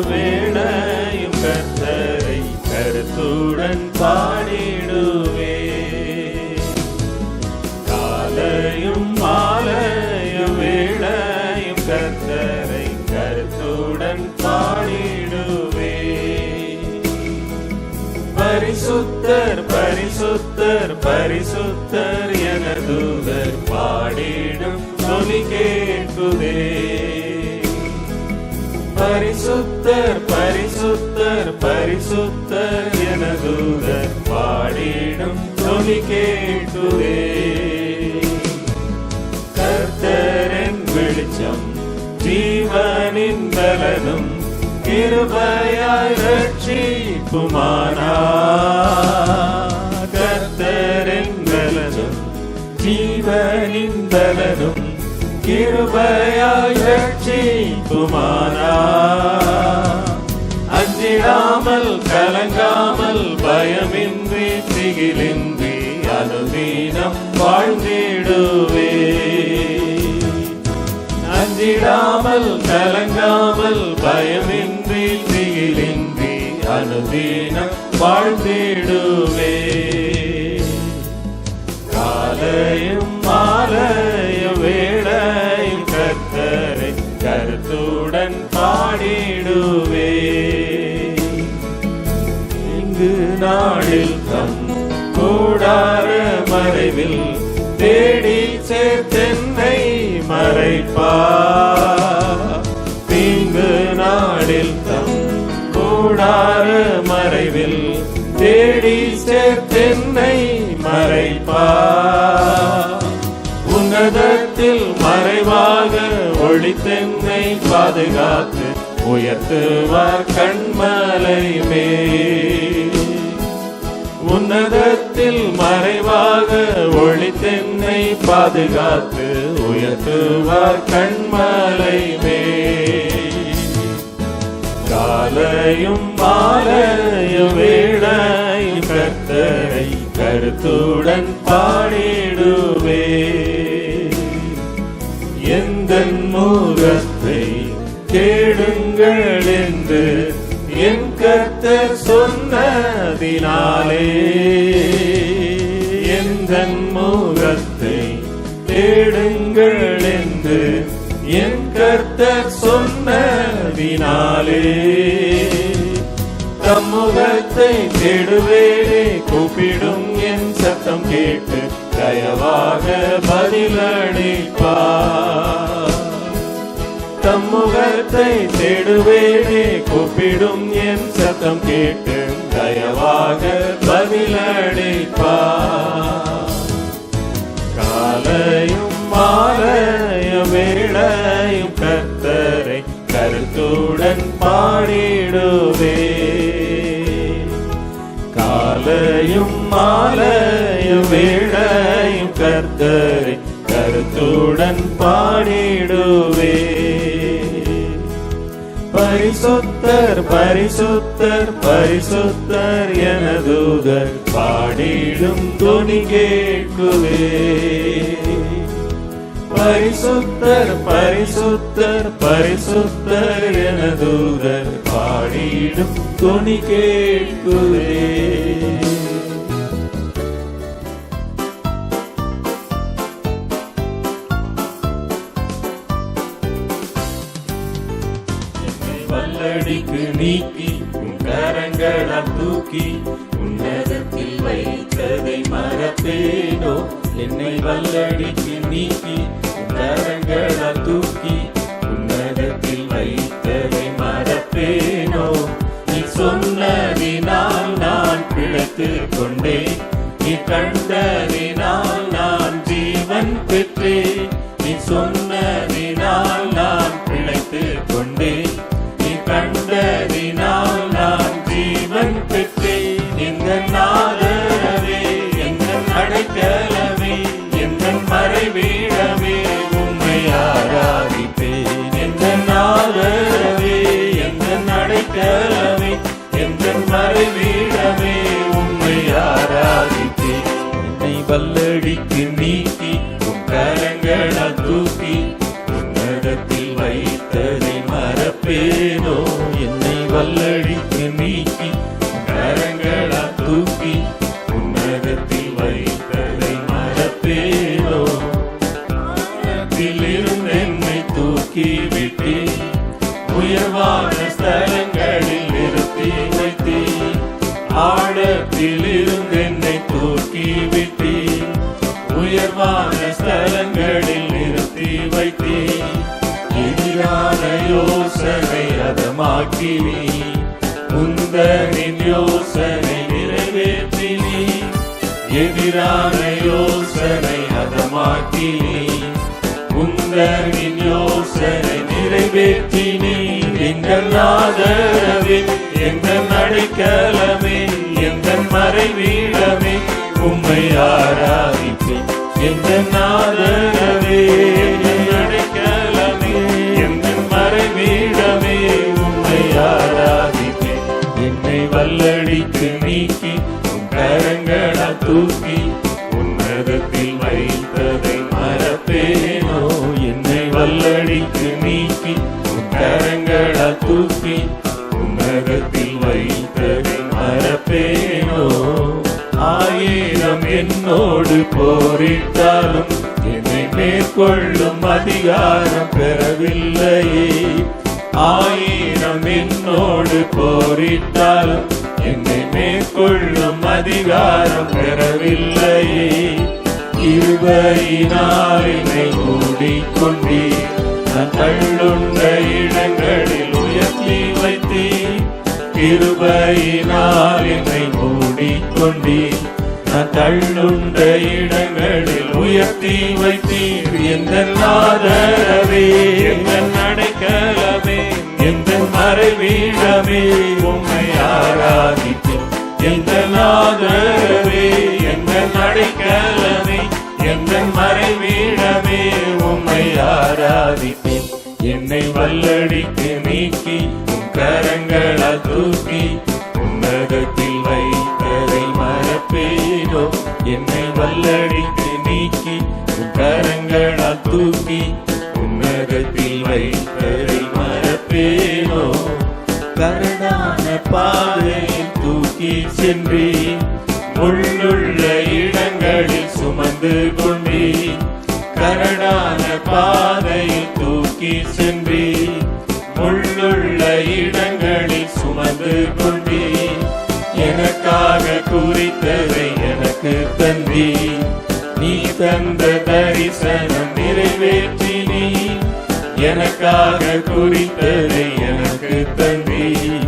வேளையும் கர்த்தரை கருத்துடன் பாடிடுவே. காலையும் மாலையும் வேளையும் கர்த்தரை கருத்துடன் பாடிடுவே. பரிசுத்தர் பரிசுத்தர் பரிசுத்தர் என தூதர் பாடிடும் சொலி கேட்குதே. பரிசுத்தர் பரிசுத்தர் பரிசுத்தர் என தூதர் பாடிடும் சொலி கேட்குதே. கர்த்தரின் வெளிச்சம் ஜீவனின் பலனும் கிருபையாய் ரட்சிப்புமானார். கர்த்தரின் பலனும் ஜீவனின் பலனும் கிருபையாய் ரட்சிப்புமானார். அஞ்சிடாமல் கலங்காமல் பயமின்றி திகிலின்றி அனுதினம் வாழ்ந்திடுவே. அஞ்சிடாமல் கலங்காமல் பயமின்றி திகிலின்றி அனுதினம் வாழ்ந்திடுவே. காலையும் மாலையும் வேளையும் கர்த்தரை கருத்துடன் பாடிடுவே. இங்கு நாளில் தம் கூடார மறைவில் தேடி சேர்த்தென்னை மறைப்பார். தீங்கு நாளில் தம் கூடார மறைவில் தேடி சேர்த்தென்னை மறைப்பார். உன்னதத்தில் மறைவாக ஒளித்தென்னை பாதுகாத்து உயர்த்துவார் கண்மலை மேல். உன்னதத்தில் மறைவாக ஒளித்தென்னை பாதுகாத்து உயர்த்துவார் கண்மலை மேல். காலையும் மாலையும் வேளையும் கர்த்தரை கருத்துடன் பாடிடுவே. எந்தன் முகத்தை தேடுங்கள் என்று என் கர்த்தர் சொன்னதினாலே. எந்தன் முகத்தை தேடுங்கள் என்று என் கர்த்தர் சொன்னதினாலே. தம்முகத்தை தேடுவேனே கூப்பிடும் என் சத்தம் கேட்டு தயவாக பதிலளிப்பார். தம்முகத்தை தேடுவேனே கூப்பிடும் என் சத்தம் கேட்டு தயவாக பதிலளிப்பார். காலையும் மாலையும் வேளையும் கர்த்தரை கருத்துடன் பாடிடுவே. காலையும் மாலையும் வேளையும் கர்த்தரை கருத்துடன் பாடிடுவே. பரிசுத்தர் பரிசுத்தர் பரிசுத்தர் என தூதர் பாடிடும் துணி கேட்குவே. பரிசுத்தர் பரிசுத்தர் பரிசுத்தர் என தூதர் பாடிடும் துணி கேட்குவே. வல்லடிக்கு நீக்கி உன் கரங்களால் தூக்கி உன்னதத்தில் வைத்ததை மறப்பேனோ. என்னை வல்லடிக்கு நீக்கி உன் கரங்களால் தூக்கி உன்னதத்தில் வைத்ததை மறப்பேனோ. நீ சொன்னதினால் நான் பிழைத்துக் கொண்டேன். நீ கண்டதினால் நான் ஜீவன் பெற்றேன். நீ சொன்னதினால் நான் பிழைத்துக் கொண்டேன். கண்டதினால் நான் ஜீவன் பெற்றேன். எங்கள் ஆதரவே எங்கள் அடைக்கலமே எங்கள் மறைவீடமே உம்மை ஆராதிப்பேன். உயர்வான ஸ்தலங்களில் நிறுத்தி வைத்தீர். ஆழத்தில் இருந்து என்னை தூக்கி விட்டீர். உயர்வான ஸ்தலங்களில் நிறுத்தி வைத்தீர். எதிரான யோசனை அதமாக்கினீர். உந்தனின் யோசனை நிறைவேற்றினீர். எதிரான யோசனை அதமாக்கினீர். உந்தனின் யோசனை நிறைவேற்றினீர். எங்கள் ஆதரவே, எங்கள் அடைக்கலமே, எங்கள் மறைவீடமே, உம்மை ஆராதிப்பேன். எங்கள் ஆதரவே, எங்கள் அடைக்கலமே, எங்கள் மறைவீடமே, உம்மை ஆராதிப்பேன். என்னை வல்லடிக்கு நீக்கி உன் கரங்களால் தூக்கி உன்னதத்தில் வைத்ததை மறப்பேனோ. என்னை வல்லடிக்கு நீக்கி உன் கரங்களால் தூக்கி உன்னதத்தில் வைத்ததை மறப்பேனோ. ஆயிரம் என்னோடு போரிட்டாலும் என்னை மேற்கொள்ளும் அதிகாரம் பெறவில்லையே. ஆயிரம் என்னோடு போரிட்டாலும் என்னை மேற்கொள்ளும் அதிகாரம் பெறவில்லையே. கிருபையினால் என்னை மூடிக்கொண்டீர். நான் தள்ளுண்ட இடங்களில் உயர்த்தி வைத்தீர். கிருபையினால் என்னை மூடிக்கொண்டீர். நான் தள்ளுண்ட இடங்களில் உயர்த்தி வைத்தீர். எங்கள் ஆதரவே, எங்கள் அடைக்கலமே, எங்கள் மறைவீடமே, உம்மை ஆராதிப்பேன். எங்கள் ஆதரவே, எங்கள் அடைக்கலமே, எங்கள் மறைவீடமே, உம்மை ஆராதிப்பேன். என்னை வல்லடிக்கு நீக்கி உன் கரங்களால் தூக்கி உன்னதத்தில் வைத்ததை மறப்பேனோ. என்னை வல்லடிக்கு நீக்கி உன் கரங்களால் தூக்கி உன்னதத்தில் வைத்ததை மறப்பேனோ. கரடான பாதையில் தூக்கி சென்றேன். முள்ளுள்ள இடங்களில் சுமந்து கொண்டேன். கரடான பாதையில் தூக்கி சென்றேன். முள்ளுள்ள இடங்களில் சுமந்து கொண்டேன். எனக்காக குறித்ததை எனக்கு தந்தீர். நீ தந்த தரிசனம் நிறைவேற்றினீர். எனக்காக குறித்ததை எனக்கு தந்தீர்.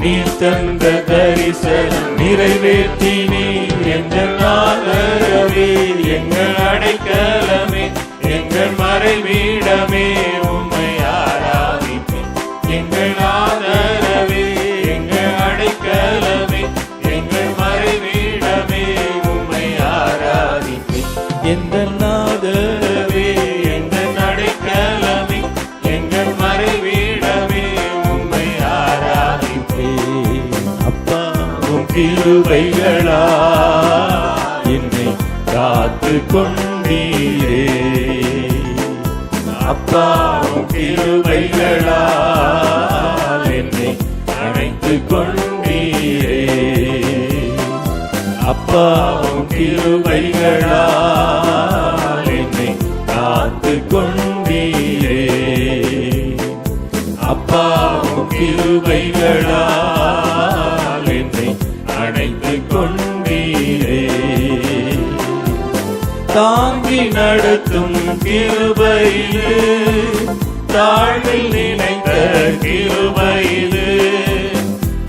நீ தந்த தரிசனம் நிறைவேற்றினீர். எங்கள் ஆதரவே, எங்கள் அடைக்கலமே, எங்கள் மறைவீடமே, உம்மை ஆராதிப்பேன். எங்கள் ஆதரவே, எங்கள் அடைக்கலமே, எங்கள் மறைவீடமே, உம்மை ஆராதிப்பேன். எங்கள் ஆதரவே, எங்கள் அடைக்கலமே, எங்கள் மறைவீடமே, உம்மை ஆராதிப்பேன். அப்பா உம் கிருபைகளா என்னை காத்து கொண்டீரே. அப்பா உம் கிருபைகளால் என்னை அணைத்து கொண்டீரே. அப்பா உம் கிருபைகளால் என்னை காத்து கொண்டீரே. அப்பா உம் கிருபைகளால் என்னை அணைத்து கொண்டீரே. தாங்கி நடத்தும் கிருபையிலே, தாழ்வில் நினைத்த கிருபையிலே,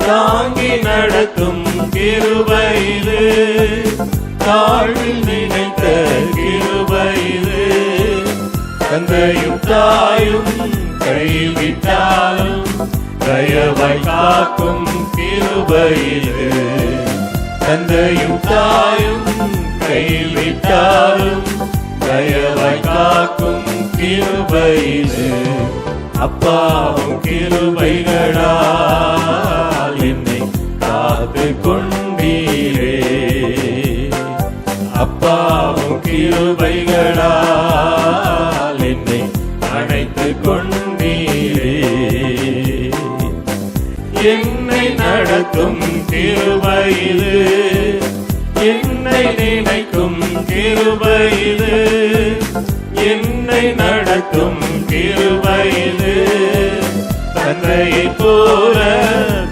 தாங்கி நடத்தும் கிருபையிலே, தாழ்வில் நினைத்த கிருபையிலே, தந்தையும் தாயும் கைவிட்டாலும் தயவாய் காக்கும் கிருபையிலே, தந்தையும் தாயும் கைவிட்டாலும் தயவாய் காக்கும் கிருபையிலே. அப்பா உம் கிருபைகளால் என்னை காத்து கொண்டீரே. அப்பா உம் கிருபைகளால் என்னை அணைத்து கொண்டீரே. என்னை நடத்தும் கிருபையிலே, என்னை நினைக்கும் கிருபையிலே, என்னை நடத்தும் கிருபையிலே, தந்தையைப் போல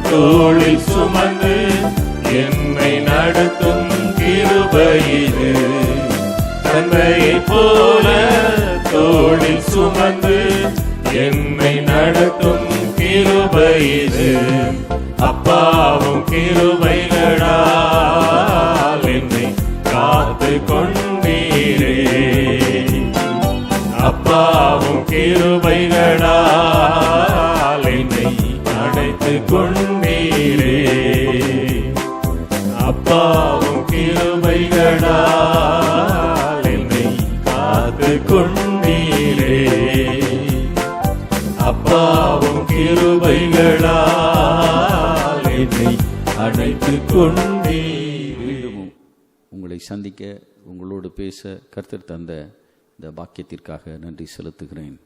தோளில் சுமந்து என்னை நடத்தும் கிருபை இது. தந்தையைப் போல தோளில் சுமந்து என்னை நடத்தும் கிருபை இது. அப்பாவும் கிருபைகளால் என்னை காத்து கொண்டீரே. அப்பாவும் கிருபைகளால் என்னை அடைத்து கொண்டீரே. அப்பாவும் கிருபைகளால் என்னை காத்து கொண்டீரே. அப்பாவும் கிருபைகளால் என்னை அடைத்து கொண்டீரே. உங்களை சந்திக்க, உங்களோடு பேச கர்த்தர் தந்த இந்த பாக்கியத்திற்காக நன்றி செலுத்துகிறேன்.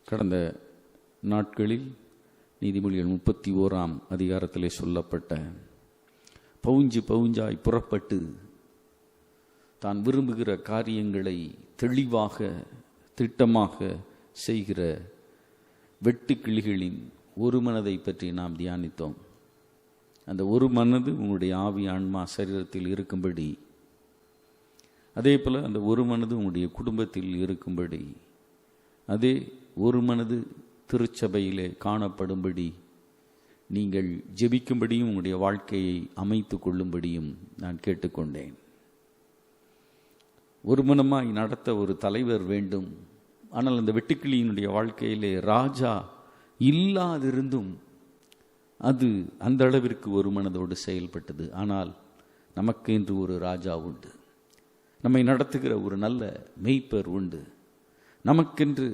கடந்த நாட்களில் நீதிமொழிகள் 31ஆம் அதிகாரத்திலே சொல்லப்பட்ட பவுஞ்சு பவுஞ்சாய் புறப்பட்டு தான் விரும்புகிற காரியங்களை தெளிவாக திட்டமாக செய்கிற வெட்டுக்கிளிகளின் ஒரு மனதை பற்றி நாம் தியானித்தோம். அந்த ஒரு மனது உங்களுடைய ஆவி ஆன்மா சரீரத்தில் இருக்கும்படி, அதே போல் அந்த ஒரு மனது உங்களுடைய குடும்பத்தில் இருக்கும்படி, அதே ஒரு மனது திருச்சபையிலே காணப்படும்படி நீங்கள் ஜெபிக்கும்படியும் உங்களுடைய வாழ்க்கையை அமைத்து கொள்ளும்படியும் நான் கேட்டுக்கொண்டேன். ஒரு மனமாய் நடத்த ஒரு தலைவர் வேண்டும். ஆனால் அந்த வெட்டுக்கிளியினுடைய வாழ்க்கையிலே ராஜா இல்லாதிருந்தும் அது அந்த அளவிற்கு ஒரு மனதோடு செயல்பட்டது. ஆனால் நமக்கு என்று ஒரு ராஜா உண்டு, நம்மை நடத்துகிற ஒரு நல்ல மெய்ப்பர் உண்டு, நமக்கென்று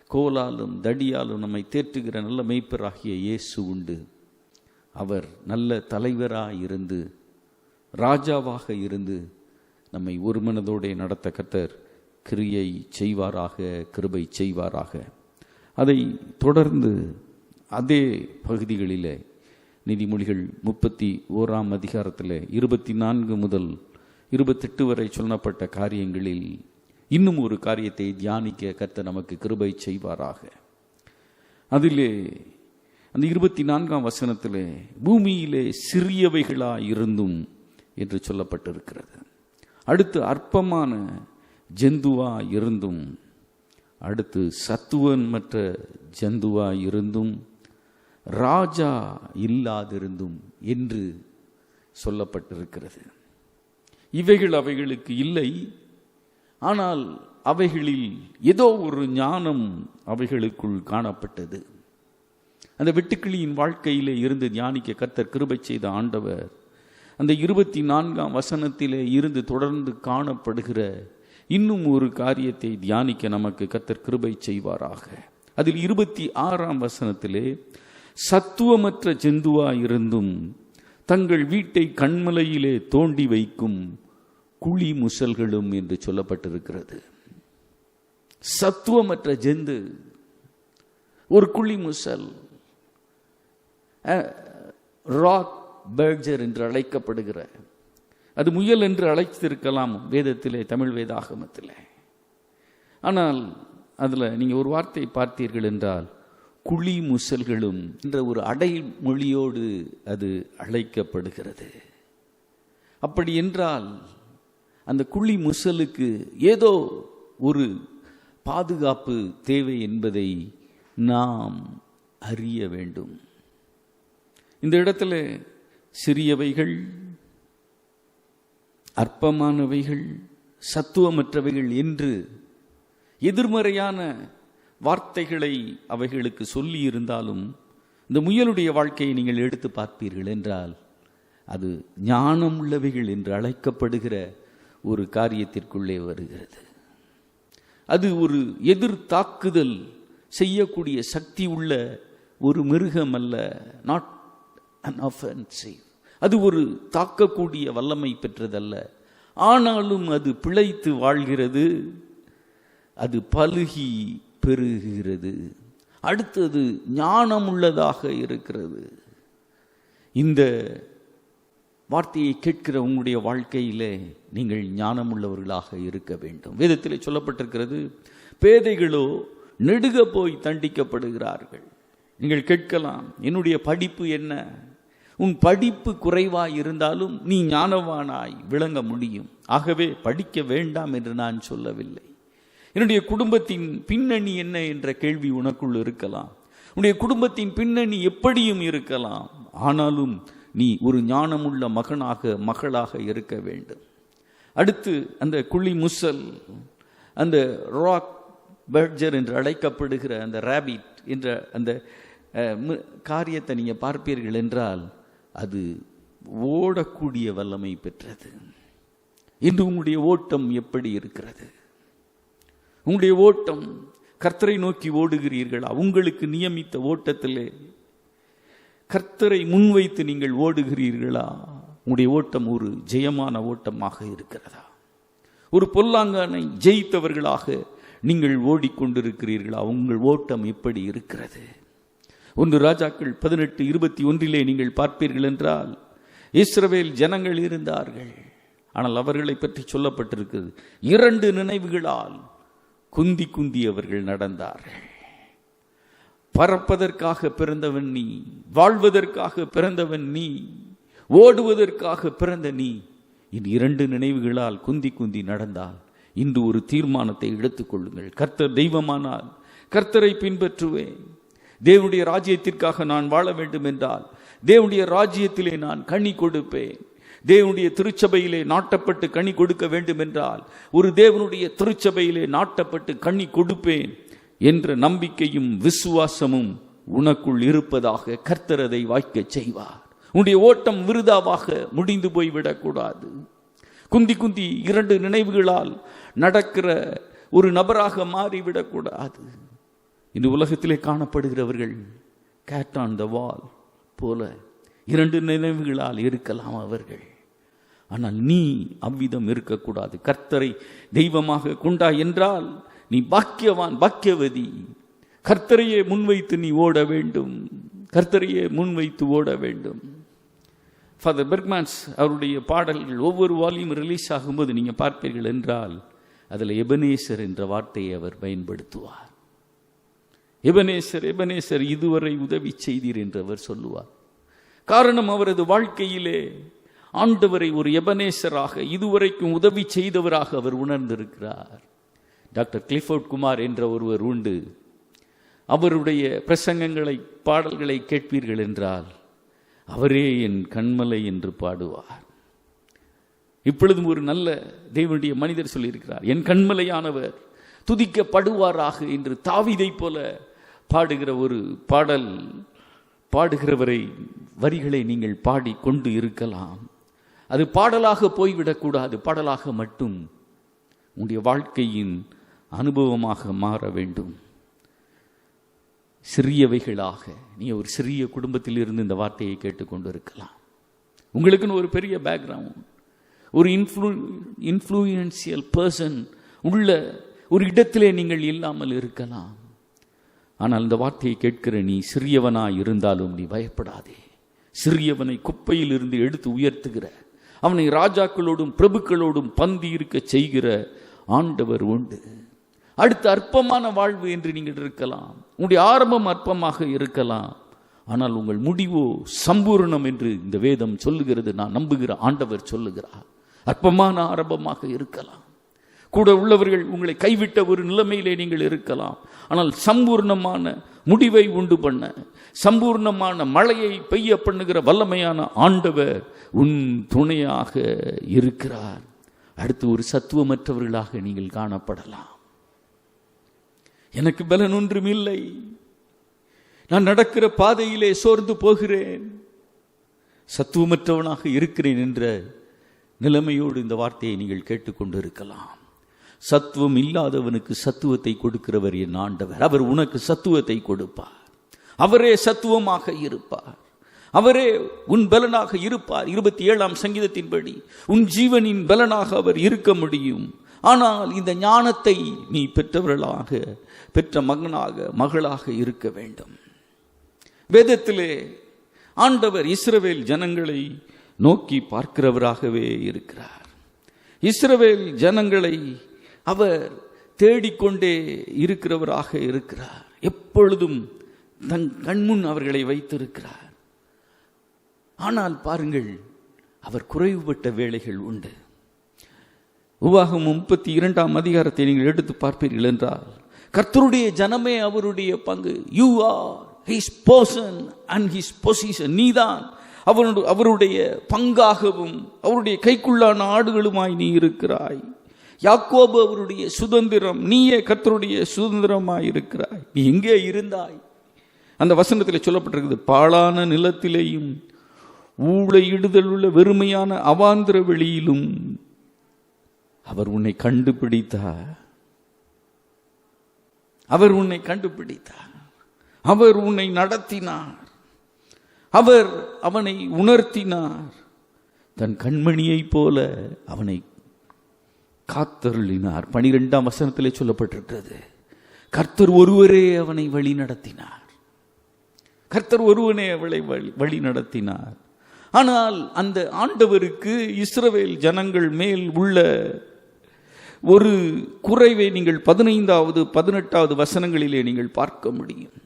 கோலாலும் தடியாலும் நம்மை தேற்றுகிற நல்ல மெய்ப்பராகிய இயேசு உண்டு. அவர் நல்ல தலைவராக இருந்து ராஜாவாக இருந்து நம்மை ஒரு மனதோடு நடத்த கர்த்தர் கிரியை செய்வாராக, கிருபை செய்வாராக. அதை தொடர்ந்து அதே பகுதிகளில் நீதிமொழிகள் 31ஆம் அதிகாரத்தில் 24 முதல் 28 வரை சொல்லப்பட்ட காரியங்களில் இன்னும் ஒரு காரியத்தை தியானிக்க கர்த்தர் நமக்கு கிருபை செய்வாராக. அதிலே அந்த 24ஆம் வசனத்திலே பூமியிலே சிறியவைகளாயிருந்தும் என்று சொல்லப்பட்டிருக்கிறது. அடுத்து அற்பமான ஜந்துவா இருந்தும், அடுத்து சத்துவன் மற்ற ஜந்துவா இருந்தும், ராஜா இல்லாதிருந்தும் என்று சொல்லப்பட்டிருக்கிறது. இவைகள் அவைகளுக்கு இல்லை, ஆனால் அவைகளில் ஏதோ ஒரு ஞானம் அவைகளுக்குள் காணப்பட்டது. அந்த வெட்டுக்கிளியின் வாழ்க்கையிலே இருந்து தியானிக்க கர்த்தர் கிருபை செய்த ஆண்டவர் அந்த 24ஆம் வசனத்திலே இருந்து தொடர்ந்து காணப்படுகிற இன்னும் ஒரு காரியத்தை தியானிக்க நமக்கு கர்த்தர் கிருபை செய்வாராக. அதில் 26ஆம் வசனத்திலே சத்துவமற்ற ஜந்துவா இருந்தும் தங்கள் வீட்டை கண்மலையிலே தோண்டி வைக்கும் குழி முசல்களும் என்று சொல்லப்பட்டிருக்கிறது. சத்துவமற்ற ஜந்து, ஒரு குழி முசல், ராக் பேர்ஜர் என்று அழைக்கப்படுகிற, அது முயல் என்று அழைத்திருக்கலாம் வேதத்திலே, தமிழ் வேதாகமத்திலே. ஆனால் அதில் நீங்கள் ஒரு வார்த்தையை பார்த்தீர்கள் என்றால் குழி முசல்களும் என்ற ஒரு அடைமொழியோடு அது அழைக்கப்படுகிறது. அப்படி என்றால் அந்த குழி முசலுக்கு ஏதோ ஒரு பாதுகாப்பு தேவை என்பதை நாம் அறிய வேண்டும். இந்த இடத்துல சிறியவைகள், அற்பமானவைகள், சத்துவமற்றவைகள் என்று எதிர்மறையான வார்த்தைகளை அவைகளுக்கு சொல்லி இருந்தாலும் இந்த முயலுடைய வாழ்க்கையை நீங்கள் எடுத்து பார்ப்பீர்கள் என்றால் அது ஞானம் உள்ளவைகள் என்று அழைக்கப்படுகிற ஒரு காரியத்திற்குள்ளே வருகிறது. அது ஒரு எதிர் தாக்குதல் செய்யக்கூடிய சக்தி உள்ள ஒரு மிருகம் அல்ல, நாட் an offensive. அது ஒரு தாக்கக்கூடிய வல்லமை பெற்றதல்ல. ஆனாலும் அது பிழைத்து வாழ்கிறது, அது பலுகி பெருகுகிறது. அடுத்தது ஞானம் உள்ளதாக இருக்கிறது. இந்த வார்த்தையை கேட்கிற உங்களுடைய வாழ்க்கையிலே நீங்கள் ஞானம் உள்ளவர்களாக இருக்க வேண்டும். வேதத்திலே சொல்லப்பட்டிருக்கிறது, பேதைகளோ நெடுக போய் தண்டிக்கப்படுகிறார்கள். நீங்கள் கேட்கலாம், என்னுடைய படிப்பு என்ன? உன் படிப்பு குறைவாய் இருந்தாலும் நீ ஞானவானாய் விளங்க முடியும். ஆகவே படிக்க வேண்டாம் என்று நான் சொல்லவில்லை. என்னுடைய குடும்பத்தின் பின்னணி என்ன என்ற கேள்வி உனக்குள் இருக்கலாம். உன்னுடைய குடும்பத்தின் பின்னணி எப்படியும் இருக்கலாம். ஆனாலும் நீ ஒரு ஞானமுள்ள மகனாக மகளாக இருக்க வேண்டும். அடுத்து அந்த குழி முசல், அந்த ராக் பர்ஜர் என்று அழைக்கப்படுகிற அந்த ராபிட் என்ற அந்த காரியத்தை நீங்கள் பார்ப்பீர்கள் என்றால் அது ஓடக்கூடிய வல்லமை பெற்றது. இன்று உங்களுடைய ஓட்டம் எப்படி இருக்கிறது? உங்களுடைய ஓட்டம் கர்த்தரை நோக்கி ஓடுகிறீர்களா? உங்களுக்கு நியமித்த ஓட்டத்திலே கர்த்தரை முன்வைத்து நீங்கள் ஓடுகிறீர்களா? உங்களுடைய ஓட்டம் ஒரு ஜெயமான ஓட்டமாக இருக்கிறதா? ஒரு பொல்லாங்கனை ஜெயித்தவர்களாக நீங்கள் ஓடிக்கொண்டிருக்கிறீர்களா? உங்கள் ஓட்டம் எப்படி இருக்கிறது? 1 ராஜாக்கள் 18:21 நீங்கள் பார்ப்பீர்கள் என்றால், இஸ்ரவேல் ஜனங்கள் இருந்தார்கள். ஆனால் அவர்களை பற்றி சொல்லப்பட்டிருக்கிறது, 2 நினைவுகளால் குந்தி குந்தி அவர்கள் நடந்தார்கள். பறப்பதற்காக பிறந்தவன் நீ, வாழ்வதற்காக பிறந்தவன் நீ, ஓடுவதற்காக பிறந்த நீ. இந்த 2 நினைவுகளால் குந்தி குந்தி நடந்தால் இன்று ஒரு தீர்மானத்தை எடுத்துக்கொள்ளுங்கள். கர்த்தர் தெய்வமானால் கர்த்தரை பின்பற்றுவேன். தேவனுடைய ராஜ்யத்திற்காக நான் வாழ வேண்டும் என்றால் தேவனுடைய ராஜ்யத்திலே நான் கனி கொடுப்பேன். தேவனுடைய திருச்சபையிலே நாட்டப்பட்டு கனி கொடுக்க வேண்டும் என்றால் ஒரு தேவனுடைய திருச்சபையிலே நாட்டப்பட்டு கனி கொடுப்பேன் என்ற நம்பிக்கையும் விசுவாசமும் உனக்குள் இருப்பதாக கர்த்தர் அதை வாய்க்க செய்வார். உன்னுடைய ஓட்டம் விருதாவாக முடிந்து போய்விடக்கூடாது. குந்தி குந்தி 2 நினைவுகளால் நடக்கிற ஒரு நபராக மாறிவிடக்கூடாது. இந்த உலகத்திலே காணப்படுகிறவர்கள் கேட் ஆன் த வால் போல 2 நினைவுகளால் இருக்கலாம் அவர்கள். ஆனால் நீ அவ்விதம் இருக்கக்கூடாது. கர்த்தரை தெய்வமாக கொண்டாய் என்றால் நீ பாக்கியவான், பாக்கியவதி. கர்த்தரையே முன்வைத்து நீ ஓட வேண்டும். கர்த்தரையே முன்வைத்து ஓட வேண்டும். ஃபாதர் பெர்க்மேன்ஸ் அவருடைய பாடல்கள் ஒவ்வொரு வால்யூம் ரிலீஸ் ஆகும்போது நீங்கள் பார்ப்பீர்கள் என்றால் அதில் எபனேசர் என்ற வார்த்தையை அவர் பயன்படுத்துவார். எபனேசர், எபனேசர், இதுவரை உதவி செய்தீர் என்று அவர் சொல்லுவார். காரணம், அவரது வாழ்க்கையிலே ஆண்டவரை ஒரு எபனேசராக, இதுவரைக்கும் உதவி செய்தவராக அவர் உணர்ந்திருக்கிறார். டாக்டர் கிளிஃபோர்ட் குமார் என்ற ஒருவர் உண்டு. அவருடைய பிரசங்கங்களை, பாடல்களை கேட்பீர்கள் என்றால் அவரே என் கண்மலை என்று பாடுவார். இப்பொழுதும் ஒரு நல்ல தேவனுடைய மனிதர் சொல்லியிருக்கிறார், என் கண்மலையானவர் துதிக்கப்படுவாராக என்று தாவீதை போல பாடுகிற ஒரு பாடல் பாடுகிறவரை வரிகளை நீங்கள் பாடி கொண்டு இருக்கலாம். அது பாடலாக போய்விடக்கூடாது. பாடலாக மட்டும் உங்களுடைய வாழ்க்கையின் அனுபவமாக மாற வேண்டும். சிறியவைகளாக, நீ ஒரு சிறிய குடும்பத்தில் இருந்து இந்த வார்த்தையை கேட்டுக்கொண்டு இருக்கலாம். உங்களுக்குன்னு ஒரு பெரிய பேக்ரவுண்ட், ஒரு இன்ஃப்ளூயன்சியல் பர்சன் உள்ள ஒரு இடத்திலே நீங்கள் இல்லாமல் இருக்கலாம். ஆனால் இந்த வார்த்தையை கேட்கிற நீ சிறியவனாய் இருந்தாலும் நீ பயப்படாதே. சிறியவனை குப்பையில் இருந்து எடுத்து உயர்த்துகிற, அவனை ராஜாக்களோடும் பிரபுக்களோடும் பந்தி இருக்க செய்கிற ஆண்டவர் உண்டு. அடுத்த அற்பமான வாழ்வு என்று நீங்கள் இருக்கலாம். உங்களுடைய ஆரம்பம் அற்பமாக இருக்கலாம், ஆனால் உங்கள் முடிவோ சம்பூர்ணம் என்று இந்த வேதம் சொல்லுகிறது. நான் நம்புகிற ஆண்டவர் சொல்லுகிறார். அற்பமான ஆரம்பமாக இருக்கலாம், கூட உள்ளவர்கள் உங்களை கைவிட்ட ஒரு நிலைமையிலே நீங்கள் இருக்கலாம், ஆனால் சம்பூர்ணமான முடிவை உண்டு பண்ண, சம்பூர்ணமான மழையை பெய்ய பண்ணுகிற வல்லமையான ஆண்டவர் உன் துணையாக இருக்கிறார். அடுத்து ஒரு சத்துவமற்றவர்களாக நீங்கள் காணப்படலாம். எனக்கு பலன் ஒன்றும் இல்லை, நான் நடக்கிற பாதையிலே சோர்ந்து போகிறேன், சத்துவமற்றவனாக இருக்கிறேன் என்ற நிலைமையோடு இந்த வார்த்தையை நீங்கள் கேட்டுக்கொண்டு இருக்கலாம். சத்துவம் இல்லாதவனுக்கு சத்துவத்தை கொடுக்கிறவர் என் ஆண்டவர். அவர் உனக்கு சத்துவத்தை கொடுப்பார். அவரே சத்துவமாக இருப்பார். அவரே உன் பலனாக இருப்பார். 27ஆம் சங்கீதத்தின்படி உன் ஜீவனின் பலனாக அவர் இருக்க முடியும். ஆனால் இந்த ஞானத்தை நீ பெற்றவர்களாக, பெற்ற மகனாக, மகளாக இருக்க வேண்டும். வேதத்திலே ஆண்டவர் இஸ்ரவேல் ஜனங்களை நோக்கி பார்க்கிறவராகவே இருக்கிறார். இஸ்ரவேல் ஜனங்களை அவர் தேடிக்கொண்டே இருக்கிறவராக இருக்கிறார். எப்பொழுதும் தன் கண்முன் அவர்களை வைத்திருக்கிறார். ஆனால் பாருங்கள், அவர் குறைவுபட்ட வேளைகள் உண்டு. உபாகமம் 32ஆம் அதிகாரத்தை நீங்கள் எடுத்து பார்ப்பீர்கள் என்றால், கர்த்தருடைய ஜனமே அவருடைய பங்கு. You are his person and his position. நீதான் அவருடைய பங்காகவும் அவருடைய கைக்குள்ளான ஆடுகளுமாய் நீ இருக்கிறாய். யாக்கோபு அவருடைய சுதந்திரம், நீயே கர்த்தருடைய சுதந்திரமாய் இருக்கிறாய். நீ எங்கே இருந்தாய்? அந்த வசனத்தில் சொல்லப்பட்டிருக்கிறது, பாழான நிலத்திலேயும் ஊழையிடுதல் உள்ள வெறுமையான அவாந்திர வெளியிலும் அவர் உன்னை கண்டுபிடித்தார். அவர் உன்னை கண்டுபிடித்தார். அவர் உன்னை நடத்தினார். அவர் அவனை உணர்த்தினார். தன் கண்மணியை போல அவனை காத்தருளினார். 12ஆம் வசனத்திலே சொல்லப்பட்டிருக்கிறது, கர்த்தர் ஒருவரே அவனை வழி நடத்தினார். கர்த்தர் ஒருவனே அவளை வழி நடத்தினார். ஆனால் அந்த ஆண்டவருக்கு இஸ்ரவேல் ஜனங்கள் மேல் உள்ள ஒரு குறைவை நீங்கள் 15வது 18வது வசனங்களிலே நீங்கள் பார்க்க முடியும்.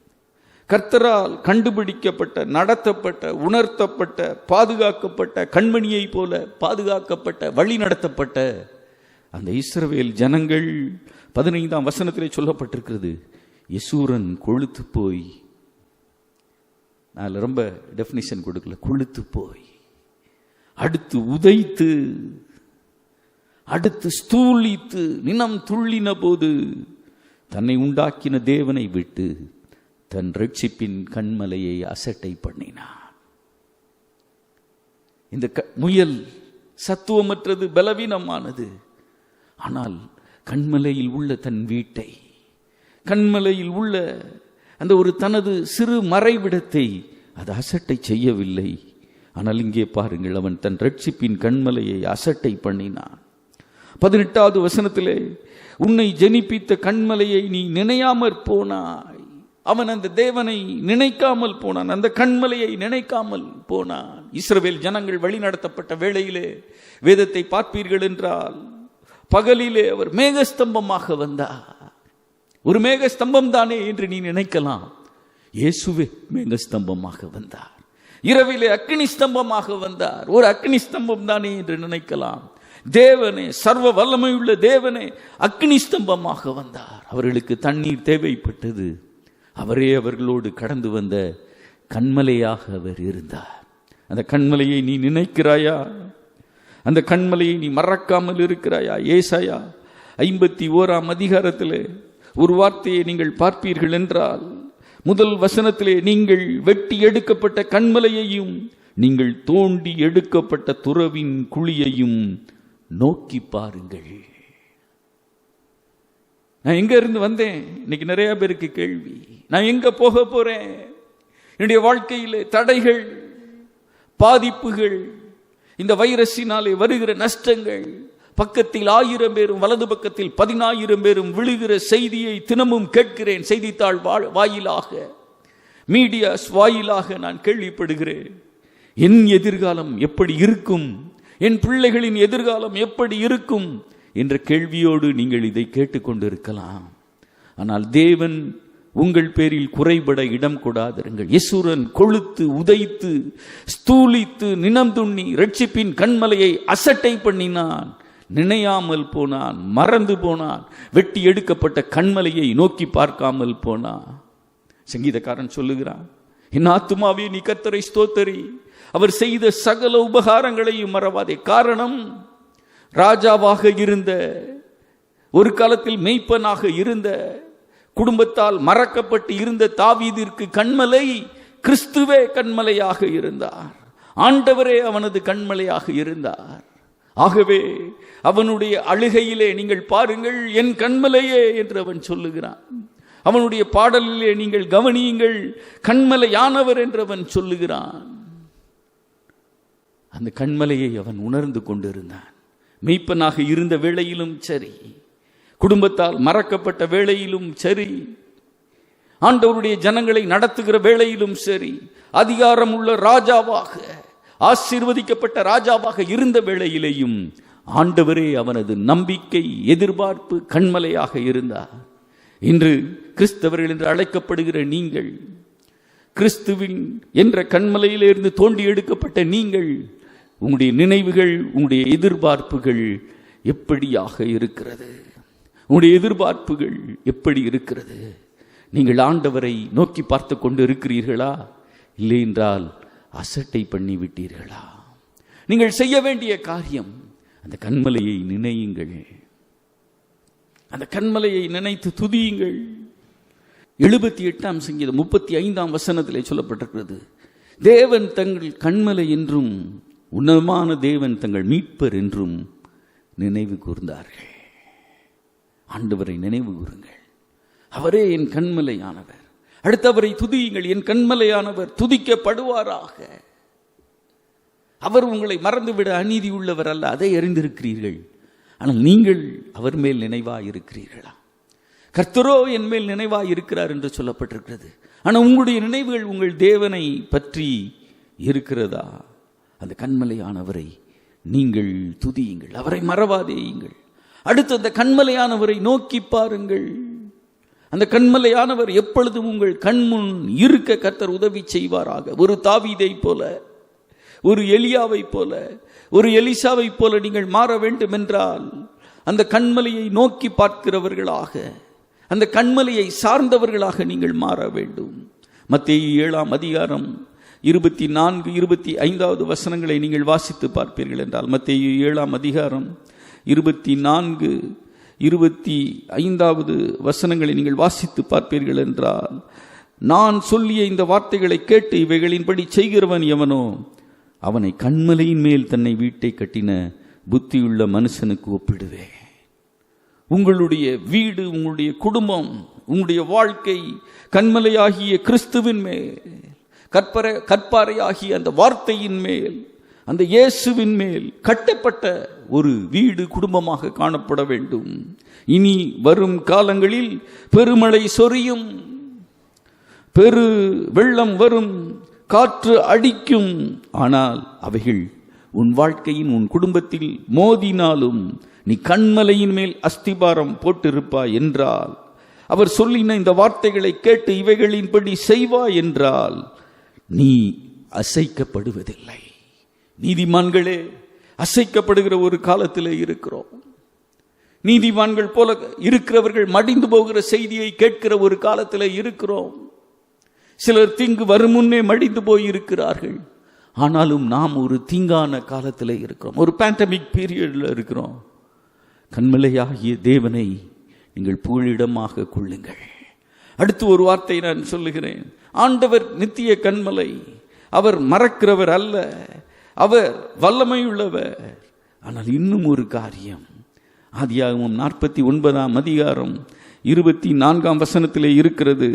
கர்த்தரால் கண்டுபிடிக்கப்பட்ட, நடத்தப்பட்ட, உணர்த்தப்பட்ட, பாதுகாக்கப்பட்ட, கண்மணியை போல பாதுகாக்கப்பட்ட, வழி நடத்தப்பட்ட அந்த இஸ்ரவேல் ஜனங்கள் 15ஆம் வசனத்திலே சொல்லப்பட்டிருக்கிறது, யசூரன் கொழுத்து போய், நான் ரொம்ப டெஃபினிஷன் கொடுக்கல, கொழுத்து போய், அடுத்து உதைத்து, அடுத்து ஸ்தூலித்து, நினம் துள்ளின போது தன்னை உண்டாக்கின தேவனை விட்டு தன் ரட்சிப்பின் கண்மலையை அசட்டை பண்ணினான். இந்த முயல் சத்துவமற்றது, பலவீனமானது. ஆனால் கண்மலையில் உள்ள தன் வீட்டை, கண்மலையில் உள்ள அந்த ஒரு தனது சிறு மறைவிடத்தை அது அசட்டை செய்யவில்லை. ஆனால் இங்கே பாருங்கள், அவன் தன் ரட்சிப்பின் கண்மலையை அசட்டை பண்ணினான். 18வது வசனத்திலே, உன்னை ஜெனிப்பித்த கண்மலையை நீ நினையாமற் போனாய். அவன் அந்த தேவனை நினைக்காமல் போனான், அந்த கண்மலையை நினைக்காமல் போனான். இஸ்ரவேல் ஜனங்கள் வழி நடத்தப்பட்ட வேளையிலே வேதத்தை பார்ப்பீர்கள் என்றால், பகலிலே அவர் மேகஸ்தம்பமாக வந்தார். ஒரு மேகஸ்தம்பம் தானே என்று நீ நினைக்கலாம். இயேசுவே மேகஸ்தம்பமாக வந்தார். இரவிலே அக்னி ஸ்தம்பமாக வந்தார். ஒரு அக்னி ஸ்தம்பம் தானே என்று நினைக்கலாம். தேவனே, சர்வ வல்லமையுள்ள தேவனே அக்னி ஸ்தம்பமாக வந்தார். அவர்களுக்கு தண்ணீர் தேவைப்பட்டது. அவரே அவர்களோடு கடந்து வந்த கண்மலையாக அவர் இருந்தார். அந்த கண்மலையை நீ நினைக்கிறாயா? அந்த கண்மலையை நீ மறக்காமல் இருக்கிறாயா? ஏசாயா 51ஆம் அதிகாரத்திலே ஒரு வார்த்தையை நீங்கள் பார்ப்பீர்கள் என்றால், முதல் வசனத்திலே, நீங்கள் வெட்டி எடுக்கப்பட்ட கண்மலையையும் நீங்கள் தோண்டி எடுக்கப்பட்ட துறவின் குழியையும் நோக்கி பாருங்கள். நான் எங்க இருந்து வந்தேன்? இன்னைக்கு நிறைய பேருக்கு கேள்வி. நான் எங்க போக போறேன்? என்னுடைய வாழ்க்கையிலே தடைகள், பாதிப்புகள், இந்த வைரஸினாலே வருகிற நஷ்டங்கள், பக்கத்தில் 1000 பேரும் வலது பக்கத்தில் 10000 பேரும் விழுகிற செய்தியை தினமும் கேட்கிறேன். செய்தித்தாள் வாயிலாக, மீடியாஸ் வாயிலாக நான் கேள்விப்படுகிறேன். என் எதிர்காலம் எப்படி இருக்கும், என் பிள்ளைகளின் எதிர்காலம் எப்படி இருக்கும் என்ற கேள்வியோடு நீங்கள் இதை கேட்டுக்கொண்டிருக்கலாம். ஆனால் தேவன் உங்கள் பேரில் குறைபட இடம் கொடாதிருங்கள். யசூரன் கொழுத்து, உதைத்து, ஸ்தூலித்து, நினம் துண்ணி ரட்சிப்பின் கண்மலையை அசட்டை பண்ணினான். நினையாமல் போனான், மறந்து போனான். வெட்டி எடுக்கப்பட்ட கண்மலையை நோக்கி பார்க்காமல் போனான். சங்கீதக்காரன் சொல்லுகிறான், என் ஆத்துமாவே நீ கர்த்தரை ஸ்தோத்தரி, அவர் செய்த சகல உபகாரங்களையும் மறவாதே. காரணம், ராஜாவாக இருந்த, ஒரு காலத்தில் மெய்ப்பனாக இருந்த, குடும்பத்தால் மறக்கப்பட்டு இருந்த தாவீதிற்கு கண்மலை கிறிஸ்துவே கண்மலையாக இருந்தார். ஆண்டவரே அவனது கண்மலையாக இருந்தார். ஆகவே அவனுடைய அழுகையிலே நீங்கள் பாருங்கள், என் கண்மலையே என்று அவன் சொல்லுகிறான். அவனுடைய பாடலிலே நீங்கள் கவனியுங்கள், கண்மலையானவர் என்று அவன் சொல்லுகிறான். அந்த கண்மலையை அவன் உணர்ந்து கொண்டிருந்தான். மெய்ப்பனாக இருந்த வேளையிலும் சரி, குடும்பத்தால் மறக்கப்பட்ட வேளையிலும் சரி, ஆண்டவருடைய ஜனங்களை நடத்துகிற வேளையிலும் சரி, அதிகாரம் உள்ள ராஜாவாக, ஆசீர்வதிக்கப்பட்ட ராஜாவாக இருந்த வேளையிலேயும் ஆண்டவரே அவனது நம்பிக்கை, எதிர்பார்ப்பு, கண்மலையாக இருந்தார். இன்று கிறிஸ்தவர்கள் என்று அழைக்கப்படுகிற நீங்கள் கிறிஸ்துவின் என்ற கண்மலையிலிருந்து தோண்டி எடுக்கப்பட்ட நீங்கள், உங்களுடைய நினைவுகள், உங்களுடைய எதிர்பார்ப்புகள் எப்படியாக இருக்கிறது? உங்களுடைய எதிர்பார்ப்புகள் எப்படி இருக்கிறது? நீங்கள் ஆண்டவரை நோக்கி பார்த்து கொண்டு இருக்கிறீர்களா? இல்லை என்றால் அசட்டை பண்ணி விட்டீர்களா? நீங்கள் செய்ய வேண்டிய காரியம், அந்த கண்மலையை நினையுங்கள். அந்த கண்மலையை நினைத்து துதியுங்கள். 78ஆம் சங்கீதம் 35ஆம் வசனத்திலே சொல்லப்பட்டிருக்கிறது, தேவன் தங்கள் கண்மலை என்றும் உன்னதமான தேவன் தங்கள் மீட்பர் என்றும் நினைவு கூர்ந்தார்கள். ஆண்டவரை நினைவு கூறுங்கள். அவரே என் கண்மலையானவர். அடுத்தவரை துதியுங்கள். என் கண்மலையானவர் துதிக்கப்படுவாராக. அவர் உங்களை மறந்துவிட அநீதி உள்ளவர் அல்ல, அதை அறிந்திருக்கிறீர்கள். ஆனால் நீங்கள் அவர் மேல் நினைவாய் இருக்கிறீர்களா? கர்த்தரோ என் மேல் நினைவாய் இருக்கிறார் என்று சொல்லப்பட்டிருக்கிறது. ஆனால் உங்களுடைய நினைவுகள் உங்கள் தேவனை பற்றி இருக்கிறதா? அந்த கண்மலையானவரை நீங்கள் துதியுங்கள். அவரை மறவாதேயுங்கள். அடுத்து அந்த கண்மலையானவரை நோக்கி பாருங்கள். அந்த கண்மலையானவர் எப்பொழுதும் உங்கள் கண்முன் இருக்க கர்த்தர் உதவி செய்வாராக. ஒரு தாவீதை போல, ஒரு எலியாவை போல, ஒரு எலிசாவை போல நீங்கள் மாற வேண்டும் என்றால் அந்த கண்மலையை நோக்கி பார்க்கிறவர்களாக, அந்த கண்மலையை சார்ந்தவர்களாக நீங்கள் மாற வேண்டும். மத்தேயு 7ஆம் அதிகாரம் 24, 25 வசனங்களை நீங்கள் வாசித்து பார்ப்பீர்கள் என்றால், மத்தேயு 7ஆம் அதிகாரம் 24, 25 வசனங்களை நீங்கள் வாசித்து பார்ப்பீர்கள் என்றால், நான் சொல்லிய இந்த வார்த்தைகளை கேட்டு இவைகளின்படி செய்கிறவன் எவனோ அவனை கண்மலையின் மேல் தன்னை வீட்டை கட்டின புத்தியுள்ள மனுஷனுக்கு ஒப்பிடுவேன். உங்களுடைய வீடு, உங்களுடைய குடும்பம், உங்களுடைய வாழ்க்கை கண்மலையாகிய கிறிஸ்துவின் மேல், கற்பாறையாகிய அந்த வார்த்தையின் மேல், அந்த இயேசுவின் மேல் கட்டப்பட்ட ஒரு வீடு, குடும்பமாக காணப்பட வேண்டும். இனி வரும் காலங்களில் பெருமழை சொரியும், பெரு வெள்ளம் வரும், காற்று அடிக்கும். ஆனால் அவைகள் உன் வாழ்க்கையின், உன் குடும்பத்தில் மோதினாலும் நீ கண்மலையின் மேல் அஸ்திபாரம் போட்டிருப்பாய் என்றால், அவர் சொல்லின இந்த வார்த்தைகளை கேட்டு இவைகளின்படி செய்வாய் என்றால் நீ அசைக்கப்படுவதில்லை. நீதிமான்களே, அசைக்கப்படுகிற ஒரு காலத்தில் இருக்கிறோம். நீதிமான்கள் போல இருக்கிறவர்கள் மடிந்து போகிற செய்தியை கேட்கிற ஒரு காலத்தில் இருக்கிறோம். சிலர் தீங்கு வரும் முன்னே மடிந்து போயிருக்கிறார்கள். ஆனாலும் நாம் ஒரு தீங்கான காலத்தில் இருக்கிறோம், ஒரு பேண்டமிக் பீரியட்ல இருக்கிறோம். கண்மலையாகிய தேவனை நீங்கள் புகழிடமாக கொள்ளுங்கள். அடுத்து ஒரு வார்த்தை நான் சொல்லுகிறேன். ஆண்டவர் நித்திய கண்மலை. அவர் மறக்கிறவர் அல்ல, அவர் வல்லமையுள்ளவர். ஆனால் இன்னும் ஒரு காரியம், ஆதியாகமம் 49ஆம் அதிகாரம் 24ஆம் வசனத்திலே இருக்கிறது.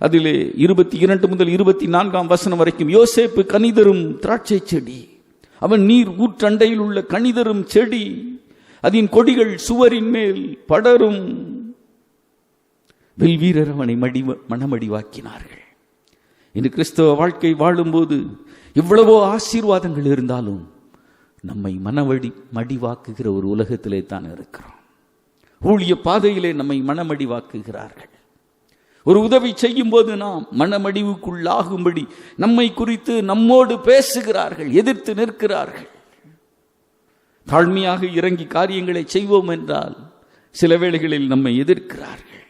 அதிலே 22 முதல் 24ஆம் வசனம் வரைக்கும், யோசேப்பு கனிதரும் திராட்சை செடி, அவன் நீர் ஊற்றண்டையில் உள்ள கனிதரும் செடி, அதன் கொடிகள் சுவரின் மேல் படரும். வெல்வீரர் அவனை மனமடிவாக்கினார்கள். இன்று கிறிஸ்தவ வாழ்க்கை வாழும்போது எவ்வளவோ ஆசீர்வாதங்கள் இருந்தாலும் நம்மை மடிவாக்குகிற ஒரு உலகத்திலே தான் இருக்கிறோம். ஊழிய பாதையிலே நம்மை மனமடிவாக்குகிறார்கள். ஒரு உதவி செய்யும் போது நாம் மனமடிவுக்குள்ளாகும்படி நம்மை குறித்து நம்மோடு பேசுகிறார்கள், எதிர்த்து நிற்கிறார்கள். தாழ்மையாக இறங்கி காரியங்களை செய்வோம் என்றால் சில வேளைகளில் நம்மை எதிர்க்கிறார்கள்.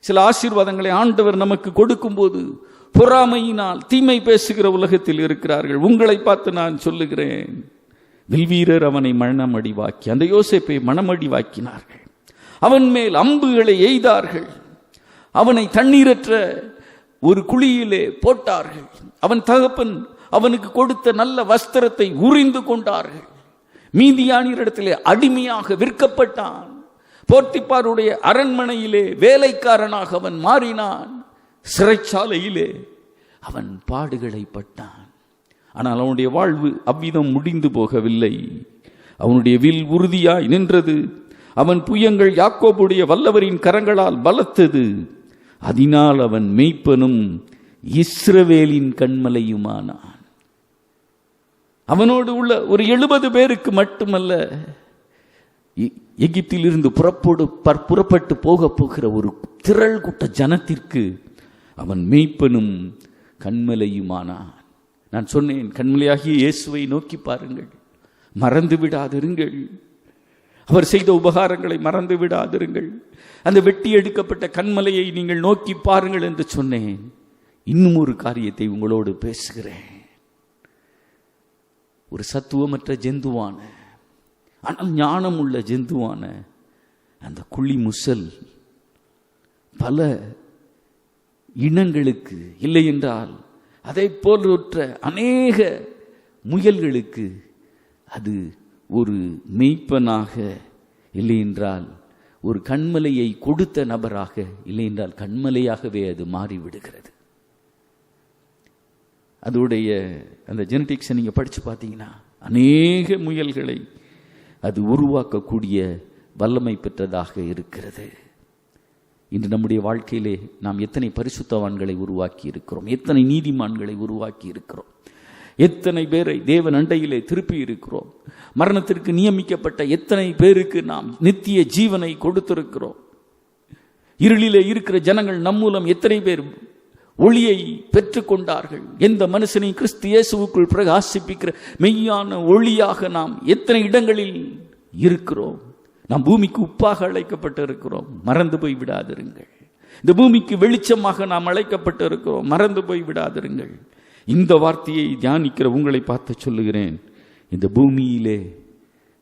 சில ஆசீர்வாதங்களை ஆண்டவர் நமக்கு கொடுக்கும் போது பொறாமையினால் தீமை பேசுகிற உலகத்தில் இருக்கிறார்கள். உங்களை பார்த்து நான் சொல்லுகிறேன், வில்வீரர் அவனை மனமடிவாக்கி, அந்த யோசேப்பை மனமடிவாக்கினார்கள். அவன் மேல் அம்புகளை எய்தார்கள். அவனை தண்ணீரற்ற ஒரு குழியிலே போட்டார்கள். அவன் தகப்பன் அவனுக்கு கொடுத்த நல்ல வஸ்திரத்தை உரிந்து கொண்டார்கள். மீதியானியரிடத்திலே அடிமையாக விற்கப்பட்டான். போர்த்திப்பாருடைய அரண்மனையிலே வேலைக்காரனாக அவன் மாறினான். சிறைச்சாலையிலே அவன் பாடுகளை பட்டான். ஆனால் அவனுடைய வாழ்வு அவ்விதம் முடிந்து போகவில்லை. அவனுடைய வில் உறுதியாய் நின்றது. அவன் புயங்கள் யாக்கோபுடைய வல்லவரின் கரங்களால் பலத்தது. அதனால் அவன் மெய்ப்பனும் இஸ்ரவேலின் கண்மலையுமானான். அவனோடு உள்ள ஒரு 70 பேருக்கு மட்டுமல்ல, எகிப்தில் இருந்து புறப்பட்டு போகிற ஒரு திரள் கூட்ட ஜனத்திற்கு அவன் மெய்ப்பனும் கண்மலையுமானான். நான் சொன்னேன், கண்மலையாகிய இயேசுவை நோக்கி பாருங்கள், மறந்து விடாதிருங்கள். அவர் செய்த உபகாரங்களை மறந்து விடாதிருங்கள். அந்த வெட்டி எடுக்கப்பட்ட கண்மலையை நீங்கள் நோக்கி பாருங்கள் என்று சொன்னேன். இன்னும் ஒரு காரியத்தை உங்களோடு பேசுகிறேன். ஒரு சத்துவமற்ற ஜந்துவான, ஆனால் ஞானம் உள்ள ஜந்துவான அந்த குழி முசல் பல இனங்களுக்கு, இல்லை என்றால் அதை போன்ற அநேக முயல்களுக்கு அது ஒரு மெய்ப்பனாக, இல்லை என்றால் ஒரு கண்மலையை கொடுத்த நபராக, இல்லை என்றால் கண்மலையாகவே அது மாறிவிடுகிறது. அதோடைய அந்த ஜெனடிக்ஸை நீங்கள் படித்து பார்த்தீங்கன்னா அநேக முயல்களை அது உருவாக்கக்கூடிய வல்லமை பெற்றதாக இருக்கிறது. இன்று நம்முடைய வாழ்க்கையிலே நாம் எத்தனை பரிசுத்தவான்களை உருவாக்கி இருக்கிறோம், எத்தனை நீதிமான்களை உருவாக்கி இருக்கிறோம், எத்தனை பேரை தேவன் அண்டையிலே திருப்பி இருக்கிறோம், மரணத்திற்கு நியமிக்கப்பட்ட எத்தனை பேருக்கு நாம் நித்திய ஜீவனை கொடுத்திருக்கிறோம். இருளிலே இருக்கிற ஜனங்கள் நம் மூலம் எத்தனை பேர் ஒளியை பெற்றுக் கொண்டார்கள். எந்த மனுஷனை கிறிஸ்து இயேசுவுக்குள் பிரகாசிப்பிக்கிற மெய்யான ஒளியாக நாம் எத்தனை இடங்களில் இருக்கிறோம். நாம் பூமிக்கு உப்பாக அழைக்கப்பட்டு இருக்கிறோம், மறந்து போய் விடாதிருங்கள். இந்த பூமிக்கு வெளிச்சமாக நாம் அழைக்கப்பட்டு இருக்கிறோம், மறந்து போய் விடாதிருங்கள். இந்த வார்த்தையை தியானிக்கிற உங்களை பார்த்து சொல்லுகிறேன், இந்த பூமியிலே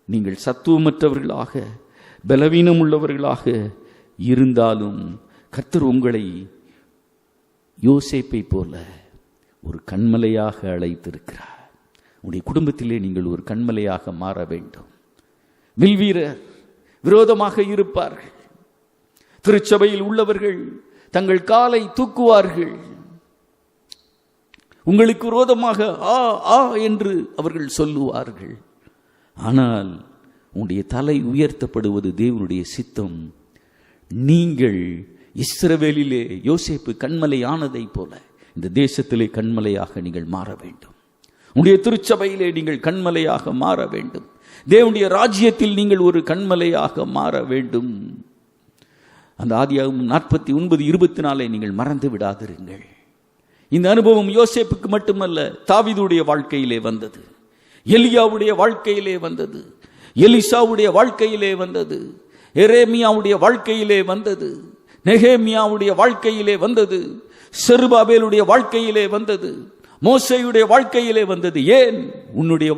நீங்கள் சத்துவமற்றவர்களாக, பலவீனம் உள்ளவர்களாக இருந்தாலும் கர்த்தர் உங்களை யோசேப்பை போல ஒரு கண்மலையாக அழைத்திருக்கிறார். உங்களுடைய குடும்பத்திலே நீங்கள் ஒரு கண்மலையாக மாற வேண்டும். வில்வீரர் விரோதமாக இருப்பார்கள். திருச்சபையில் உள்ளவர்கள் தங்கள் காலை தூக்குவார்கள். உங்களுக்கு விரோதமாக ஆ ஆ என்று அவர்கள் சொல்லுவார்கள். ஆனால் உங்களுடைய தலை உயர்த்தப்படுவது தேவனுடைய சித்தம். நீங்கள் இஸ்ரவேலிலே யோசேப்பு கண்மலை ஆனதை போல இந்த தேசத்திலே கண்மலையாக நீங்கள் மாற வேண்டும். உங்களுடைய திருச்சபையிலே நீங்கள் கண்மலையாக மாற வேண்டும். தேவனுடைய ராஜ்யத்தில் நீங்கள் ஒரு கண்மலையாக மாற வேண்டும். அந்த ஆதியாகமம் 49:24 நீங்கள் மறந்து விடாதிருங்கள். இந்த அனுபவம் யோசேப்புக்கு மட்டுமல்ல, தாவீதுடைய வாழ்க்கையிலே வந்தது, எலியாவுடைய வாழ்க்கையிலே வந்தது, எலிசாவுடைய வாழ்க்கையிலே வந்தது, எரேமியாவுடைய வாழ்க்கையிலே வந்தது, நெகேமியாவுடைய வாழ்க்கையிலே வந்தது, செருபாபேலுடைய வாழ்க்கையிலே வந்தது, மோசேயுடைய வாழ்க்கையிலே வந்தது. ஏன்? உன்னுடைய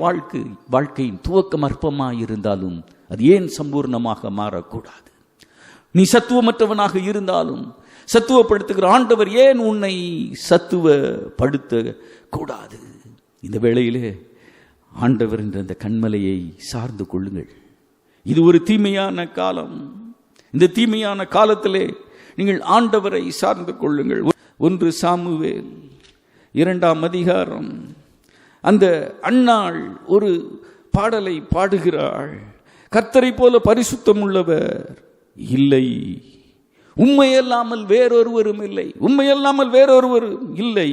வாழ்க்கையின் துவக்கம் அற்பமாயிருந்தாலும் அது ஏன் சம்பூர்ணமாக மாறக்கூடாது? நீ சத்துவமற்றவனாக இருந்தாலும் சத்துவப்படுத்துகிற ஆண்டவர் ஏன் உன்னை சத்துவப்படுத்த கூடாது? இந்த வேளையிலே ஆண்டவர் என்ற அந்த கண்மலையை சார்ந்து கொள்ளுங்கள். இது ஒரு தீமையான காலம். இந்த தீமையான காலத்திலே நீங்கள் ஆண்டவரை சார்ந்து கொள்ளுங்கள். 1 சாமுவேல் 2ஆம் அதிகாரம். அந்த அன்னாள் ஒரு பாடலை பாடுகிறாள். கர்த்தரை போல பரிசுத்தம் உள்ளவர் இல்லை, உம்மையல்லாமல் வேறொருவரும் இல்லை, உம்மையல்லாமல் வேறொருவரும் இல்லை,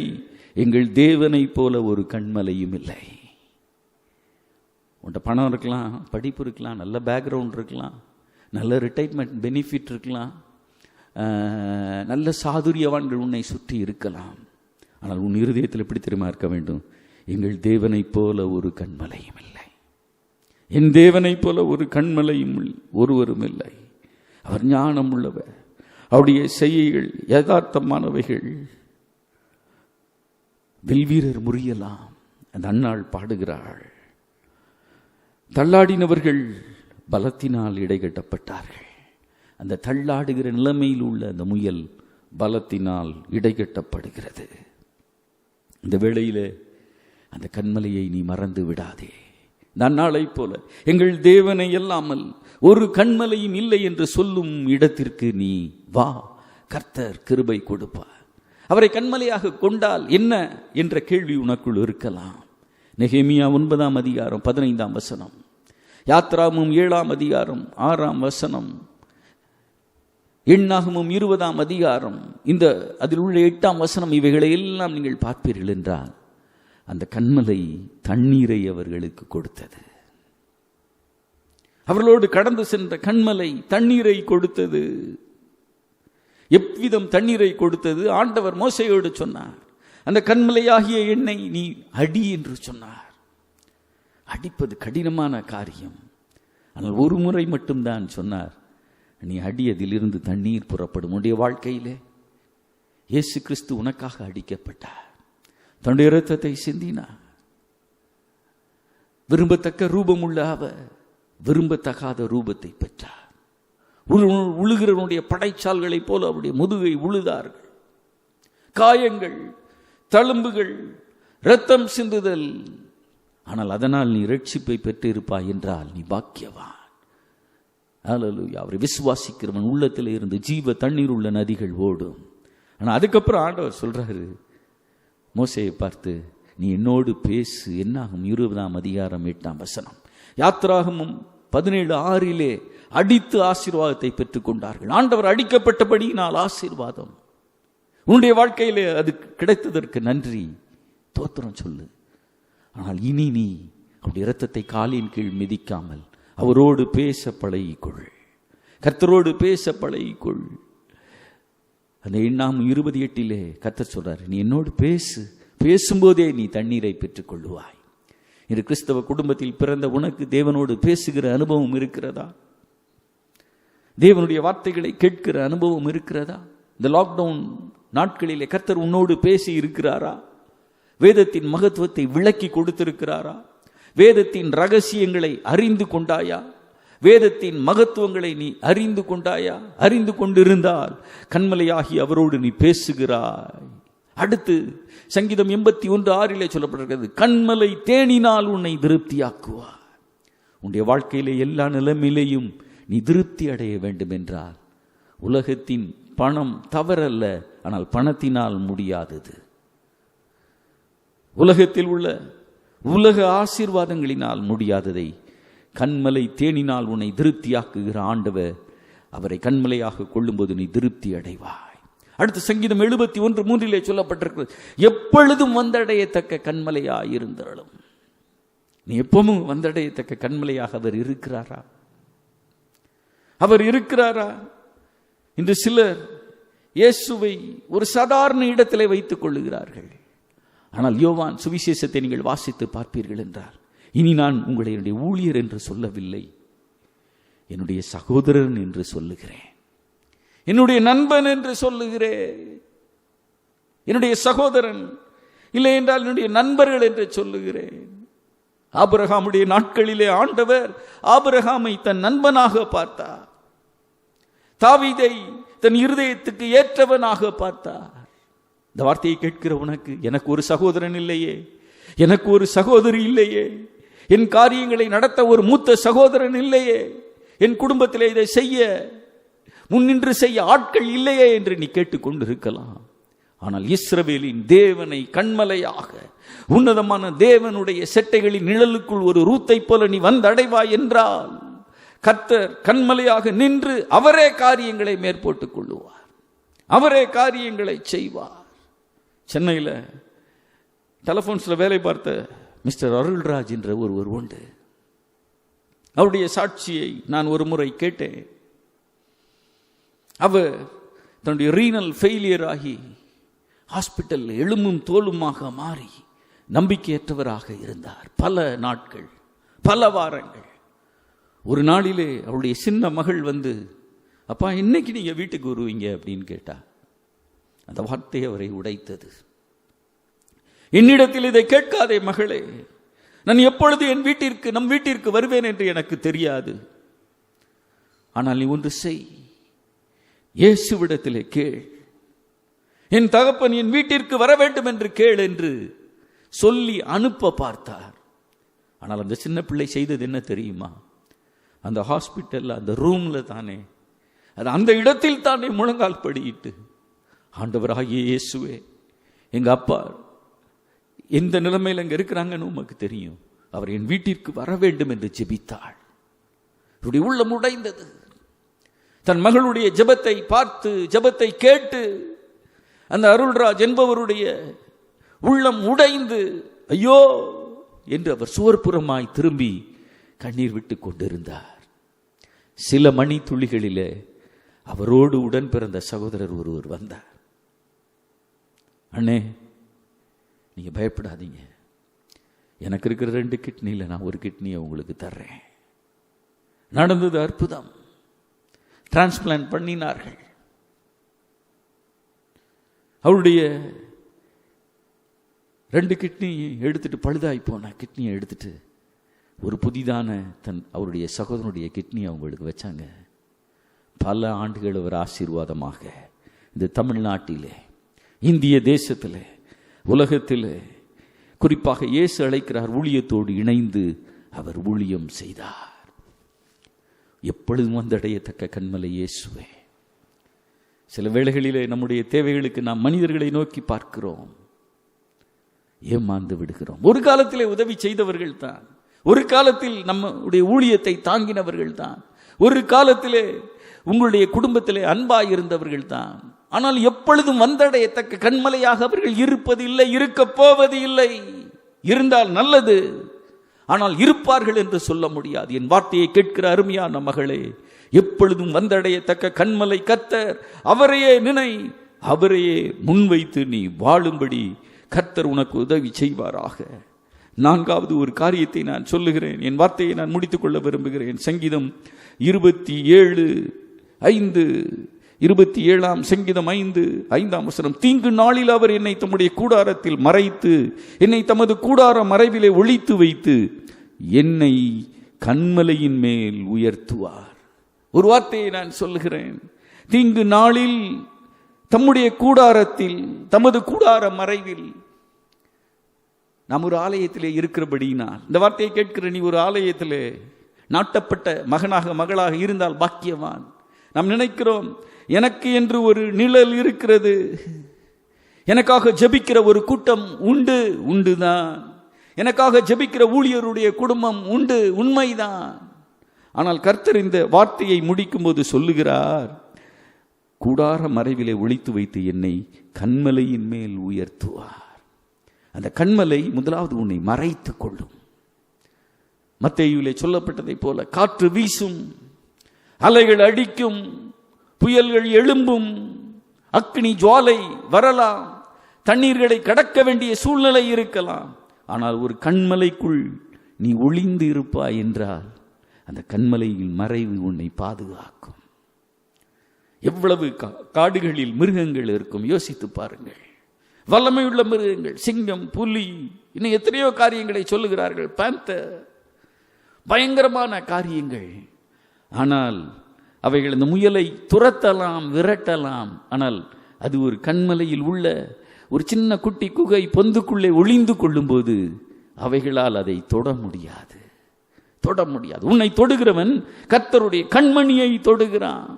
எங்கள் தேவனை போல ஒரு கண்மலையும் இல்லை. உன்கிட்ட பணம் இருக்கலாம், படிப்பு இருக்கலாம், நல்ல பேக்ரவுண்ட் இருக்கலாம், நல்ல ரிட்டைர்மெண்ட் பெனிஃபிட் இருக்கலாம், நல்ல சாதுரியவான்கள் உன்னை சுற்றி இருக்கலாம். ஆனால் உன் இருதயத்தில் எப்படி தெரியுமா இருக்க வேண்டும்? எங்கள் தேவனை போல ஒரு கண்மலையும் இல்லை, என் தேவனை போல ஒரு கண்மலையும் ஒருவரும் இல்லை. அவர் ஞானம் உள்ளவர், அவருடைய செய்கைகள் யதார்த்தமானவைகள். வில்வீரர் முறியலாம், அந்த அன்னாள் பாடுகிறாள். தள்ளாடினவர்கள் பலத்தினால் இடைகட்டப்பட்டார்கள். அந்த தள்ளாடுகிற நிலைமையில் உள்ள அந்த முயல் பலத்தினால் இடைகட்டப்படுகிறது. இந்த வேளையிலே அந்த கண்மலையை நீ மறந்து விடாதே. நன்னாளை போல எங்கள் தேவனை இல்லாமல் ஒரு கண்மலையும் இல்லை என்று சொல்லும் இடத்திற்கு நீ வா. கர்த்தர் கிருபை கொடுப்பார். அவரை கண்மலையாக கொண்டால் என்ன என்ற கேள்வி உனக்குள் இருக்கலாம். நெகேமியா 9ஆம் அதிகாரம் 15ஆம் வசனம், யாத்ராகமம் 7ஆம் அதிகாரம் 6ஆம் வசனம், எண்ணாகமம் 20ஆம் அதிகாரம் இந்த அதில் உள்ள 8ஆம் வசனம், இவைகளை எல்லாம் நீங்கள் பார்ப்பீர்கள் என்றால் அந்த கண்மலை தண்ணீரை அவர்களுக்கு கொடுத்தது. அவர்களோடு கடந்து சென்ற கண்மலை தண்ணீரை கொடுத்தது. எவ்விதம் தண்ணீரை கொடுத்தது? ஆண்டவர் மோசேயோடு சொன்னார், அந்த கண்மலையாகிய என்னை நீ அடி என்று சொன்னார். அடிப்பது கடினமான காரியம். ஆனால் ஒரு முறை மட்டும்தான் சொன்னார், நீ அடியதிலிருந்து தண்ணீர் புறப்படும். உன்னுடைய வாழ்க்கையிலே இயேசு கிறிஸ்து உனக்காக அடிக்கப்பட்டார், தன்னுடைய இரத்தத்தை சிந்தினார். விரும்பத்தக்க ரூபம் உள்ள அவர் விரும்பத்தகாத ரூபத்தை பெற்றார். உழுகிறவனுடைய படைச்சால்களைப் போல அவருடைய முதுகை உழுதார்கள். காயங்கள், தழும்புகள், இரத்தம் சிந்துதல். ஆனால் அதனால் நீ இரட்சிப்பை பெற்றிருப்பாய் என்றால் நீ பாக்கியவான். ஹல்லேலூயா. அவரை விசுவாசிக்கிறவன் உள்ளத்தில் இருந்து ஜீவ தண்ணீர் உள்ள நதிகள் ஓடும். ஆனால் அதுக்கப்புறம் ஆண்டவர் சொல்றாரு மோசேயை பார்த்து, நீ என்னோடு பேசு. என்னாகும் 20ஆம் அதிகாரம் 8ஆம் வசனம். யாத்திராகமம் 17:6 அடித்து ஆசீர்வாதத்தை பெற்றுக் கொண்டார்கள். ஆண்டவர் அடிக்கப்பட்டபடியினால் ஆசீர்வாதம். உன்னுடைய வாழ்க்கையிலே அது கிடைத்ததற்கு நன்றி, தோத்திரம் சொல்லு. ஆனால் இனி நீ அவருடைய இரத்தத்தை காலின் கீழ் மிதிக்காமல் அவரோடு பேச பழகிக்கொள். கர்த்தரோடு பேச பழகிக்கொள். அந்த 8:28 கர்த்தர் சொல்றாரு, நீ என்னோடு பேசு. பேசும்போதே நீ தண்ணீரை பெற்றுக் கொள்ளுவாய். இன்று கிறிஸ்தவ குடும்பத்தில் பிறந்த உனக்கு தேவனோடு பேசுகிற அனுபவம் இருக்கிறதா? தேவனுடைய வார்த்தைகளை கேட்கிற அனுபவம் இருக்கிறதா? இந்த லாக்டவுன் நாட்களிலே கர்த்தர் உன்னோடு பேசி இருக்கிறாரா? வேதத்தின் மகத்துவத்தை விளக்கி கொடுத்திருக்கிறாரா? வேதத்தின் ரகசியங்களை அறிந்து கொண்டாயா? வேதத்தின் மகத்துவங்களை நீ அறிந்து கொண்டாயா? அறிந்து கொண்டிருந்தால் கண்மலையாகி அவரோடு நீ பேசுகிறாய். அடுத்து சங்கீதம் 81:6 சொல்லப்பட்டிருக்கிறது, கண்மலை தேனினால் உன்னை திருப்தியாக்குவார். உன்னுடைய வாழ்க்கையிலே எல்லா நிலைமையிலேயும் நீ திருப்தி அடைய வேண்டும் என்றால் உலகத்தின் பணம் தவறல்ல, ஆனால் பணத்தினால் முடியாதது. உலகத்தில் உள்ள உலக ஆசீர்வாதங்களினால் முடியாததை கண்மலை தேனினால் உன்னை திருப்தியாக்குகிற ஆண்டவர், அவரை கண்மலையாக கொள்ளும்போது நீ திருப்தி அடைவாய். அடுத்து சங்கீதம் 71:3 சொல்லப்பட்டிருக்கிறது, எப்பொழுதும் வந்தடையத்தக்க கண்மலையாய் இருந்தாலும். நீ எப்பவும் வந்தடையத்தக்க கண்மலையாக அவர் இருக்கிறாரா? அவர் இருக்கிறாரா? இன்று சிலர் இயேசுவை ஒரு சாதாரண இடத்திலே வைத்துக் கொள்ளுகிறார்கள். ஆனால் யோவான் சுவிசேஷத்தை நீங்கள் வாசித்து பார்ப்பீர்கள் என்றால், இனி நான் உங்களை என்னுடைய ஊழியர் என்று சொல்லவில்லை, என்னுடைய சகோதரன் என்று சொல்லுகிறேன், என்னுடைய நண்பன் என்று சொல்லுகிறேன், என்னுடைய சகோதரன் இல்லை என்றால் என்னுடைய நண்பர்கள் என்று சொல்லுகிறேன். ஆபிரகாமுடைய நாட்களிலே ஆண்டவர் ஆபிரகாமை தன் நண்பனாக பார்த்தார். தாவீதை தன் இருதயத்துக்கு ஏற்றவனாக பார்த்தார். இந்த வார்த்தையை கேட்கிற உனக்கு, எனக்கு ஒரு சகோதரன் இல்லையே, எனக்கு ஒரு சகோதரி இல்லையே, என் காரியங்களை நடத்த ஒரு மூத்த சகோதரன் இல்லையே, என் குடும்பத்திலே இதை செய்ய முன்னின்று செய்ய ஆட்கள் இல்லையே என்று நீ கேட்டுக்கொண்டிருக்கலாம். ஆனால் இஸ்ரவேலின் தேவனை கண்மலையாக உன்னதமான தேவனுடைய செட்டைகளின் நிழலுக்குள் ஒரு ரூத்தை போல நீ வந்தடைவாய் என்றால் கர்த்தர் கண்மலையாக நின்று அவரே காரியங்களை மேற்போட்டுக் கொள்ளுவார், அவரே காரியங்களை செய்வார். சென்னையில் டெலிஃபோன்ஸில் வேலை பார்த்த மிஸ்டர் அருள்ராஜ் என்ற ஒருவர் உண்டு. அவருடைய சாட்சியை நான் ஒரு முறை கேட்டேன். அவர் தன்னுடைய ரீனல் ஃபெயிலியர் ஆகி ஹாஸ்பிட்டல் எலும்பும் தோலுமாக மாறி நம்பிக்கையற்றவராக இருந்தார். பல நாட்கள், பல வாரங்கள். ஒரு நாளிலே அவருடைய சின்ன மகள் வந்து, அப்பா இன்னைக்கு நீங்க வீட்டுக்கு வருவீங்க அப்படின்னு கேட்டா, அந்த வார்த்தை அவரை உடைத்தது. என்னிடத்தில் இதை கேட்காதே மகளே, நான் எப்பொழுது நம் வீட்டிற்கு வருவேன் என்று எனக்கு தெரியாது. ஆனால் நீ ஒன்று செய், இயேசுவிடத்திலே கேள், என் தகப்பன் என் வீட்டிற்கு வர வேண்டும் என்று கேள் என்று சொல்லி அனுப்ப பார்த்தார். ஆனால் அந்த சின்ன பிள்ளை செய்தது என்ன தெரியுமா? அந்த ஹாஸ்பிட்டல் அந்த ரூம்ல தானே, அது அந்த இடத்தில் தானே முழங்கால் படியிட்டு, ஆண்டவராகிய இயேசுவே, எங்க அப்பா எந்த நிலைமையில் அங்க இருக்கிறாங்கன்னு உமக்கு தெரியும், அவர் என் வீட்டிற்கு வர வேண்டும் என்று ஜெபித்தாள். இவருடைய உள்ளம் உடைந்தது. தன் மகளுடைய ஜெபத்தை பார்த்து, ஜெபத்தை கேட்டு அந்த அருள்ராஜ் என்பவருடைய உள்ளம் உடைந்து, ஐயோ என்று அவர் சுவர்புறமாய் திரும்பி கண்ணீர் விட்டு கொண்டிருந்தார். சில மணி துளிகளிலே அவரோடு உடன் பிறந்த சகோதரர் ஒருவர் வந்தார். அண்ணே, நீங்க பயப்படாதீங்க, எனக்கு இருக்கிற 2 கிட்னியில் நான் ஒரு கிட்னியை உங்களுக்கு தர்றேன். நடந்தது அற்புதம். டிரான்ஸ்பிளான்ட் பண்ணினார்கள். அவருடைய 2 கிட்னி எடுத்துட்டு, பழுதாய் போன கிட்னியை எடுத்துட்டு ஒரு புதிதான அவருடைய சகோதரனுடைய கிட்னி அவங்களுக்கு வச்சாங்க. பல ஆண்டுகள் அவர் ஆசீர்வாதமாக இந்த தமிழ்நாட்டிலே, இந்திய தேசத்திலே, உலகத்திலே, குறிப்பாக இயேசு அழைக்கிறார், ஊழியத்தோடு இணைந்து அவர் ஊழியம் செய்தார். எப்பொழுதும் வந்தடையத்தக்க கன்மலை இயேசுவே. சில வேளைகளிலே நம்முடைய தேவைகளுக்கு நாம் மனிதர்களை நோக்கி பார்க்கிறோம், ஏமாந்து விடுகிறோம். ஒரு காலத்திலே உதவி செய்தவர்கள் தான், ஒரு காலத்தில் நம்முடைய ஊழியத்தை தாங்கினவர்கள் தான், ஒரு காலத்திலே உங்களுடைய குடும்பத்திலே அன்பாய் இருந்தவர்கள் தான். ஆனால் எப்பொழுதும் வந்தடையத்தக்க கண்மலையாக அவர்கள் இருப்பதில்லை, இருக்க போவது இல்லை. இருந்தால் நல்லது, ஆனால் இருப்பார்கள் என்று சொல்ல முடியாது. என் வார்த்தையை கேட்கிற அருமையான மகளே, எப்பொழுதும் வந்தடையத்தக்க கண்மலை கர்த்தர். அவரையே நினை, அவரையே முன்வைத்து நீ வாழும்படி கர்த்தர் உனக்கு உதவி செய்வாராக. 4வது ஒரு காரியத்தை நான் சொல்லுகிறேன், என் வார்த்தையை நான் முடித்துக் கொள்ள விரும்புகிறேன். சங்கீதம் 27:5, 27ஆம் சங்கீதம் 5:5 வசனம். தீங்கு நாளில் அவர் என்னை தம்முடைய கூடாரத்தில் மறைத்து, என்னை தமது கூடார மறைவிலே ஒளித்து வைத்து, என்னை கன்மலையின் மேல் உயர்த்துவார். ஒரு வார்த்தையை நான் சொல்லுகிறேன், தீங்கு நாளில் தம்முடைய கூடாரத்தில், தமது கூடார மறைவில். நாம் ஒரு ஆலயத்திலே இருக்கிறபடினால், இந்த வார்த்தையை கேட்கிற நீ ஒரு ஆலயத்திலே நாட்டப்பட்ட மகனாக மகளாக இருந்தால் பாக்கியவான். நாம் நினைக்கிறோம், எனக்கு என்று ஒரு நிழல் இருக்கிறது, எனக்காக ஜெபிக்கிற ஒரு கூட்டம் உண்டுதான், எனக்காக ஜெபிக்கிற ஊழியருடைய குடும்பம் உண்டு, உண்மைதான். ஆனால் கர்த்தர் இந்த வார்த்தையை முடிக்கும் போது சொல்லுகிறார், கூடார மறைவிலே ஒளித்து வைத்து என்னை கன்மலையின் மேல் உயர்த்துவார். அந்த கன்மலை முதலாவது உன்னை மறைத்துக் கொள்ளும். மத்தேயுவிலே சொல்லப்பட்டதை போல காற்று வீசும், அலைகள் அடிக்கும், புயல்கள் எழும்பும், அக்னி ஜுவாலை வரலாம், தண்ணீர்களை கடக்க வேண்டிய சூழ்நிலை இருக்கலாம். ஆனால் ஒரு கண்மலைக்குள் நீ ஒளிந்து இருப்பாய் என்றால் அந்த கண்மலையில் மறைவு உன்னை பாதுகாக்கும். எவ்வளவு காடுகளில் மிருகங்கள் இருக்கும் யோசித்து பாருங்கள். வல்லமையுள்ள மிருகங்கள், சிங்கம், புலி, இன்னும் எத்தனையோ காரியங்களை சொல்லுகிறார்கள், பேந்தர், பயங்கரமான காரியங்கள். ஆனால் அவைகள் இந்த முயலை துரத்தலாம், விரட்டலாம். ஆனால் அது ஒரு கண்மலையில் உள்ள ஒரு சின்ன குட்டி குகை பொந்துக்குள்ளே ஒளிந்து கொள்ளும் போது அவைகளால் அதை தொட முடியாது. உன்னை தொடுகிறவன் கர்த்தருடைய கண்மணியை தொடுகிறான்.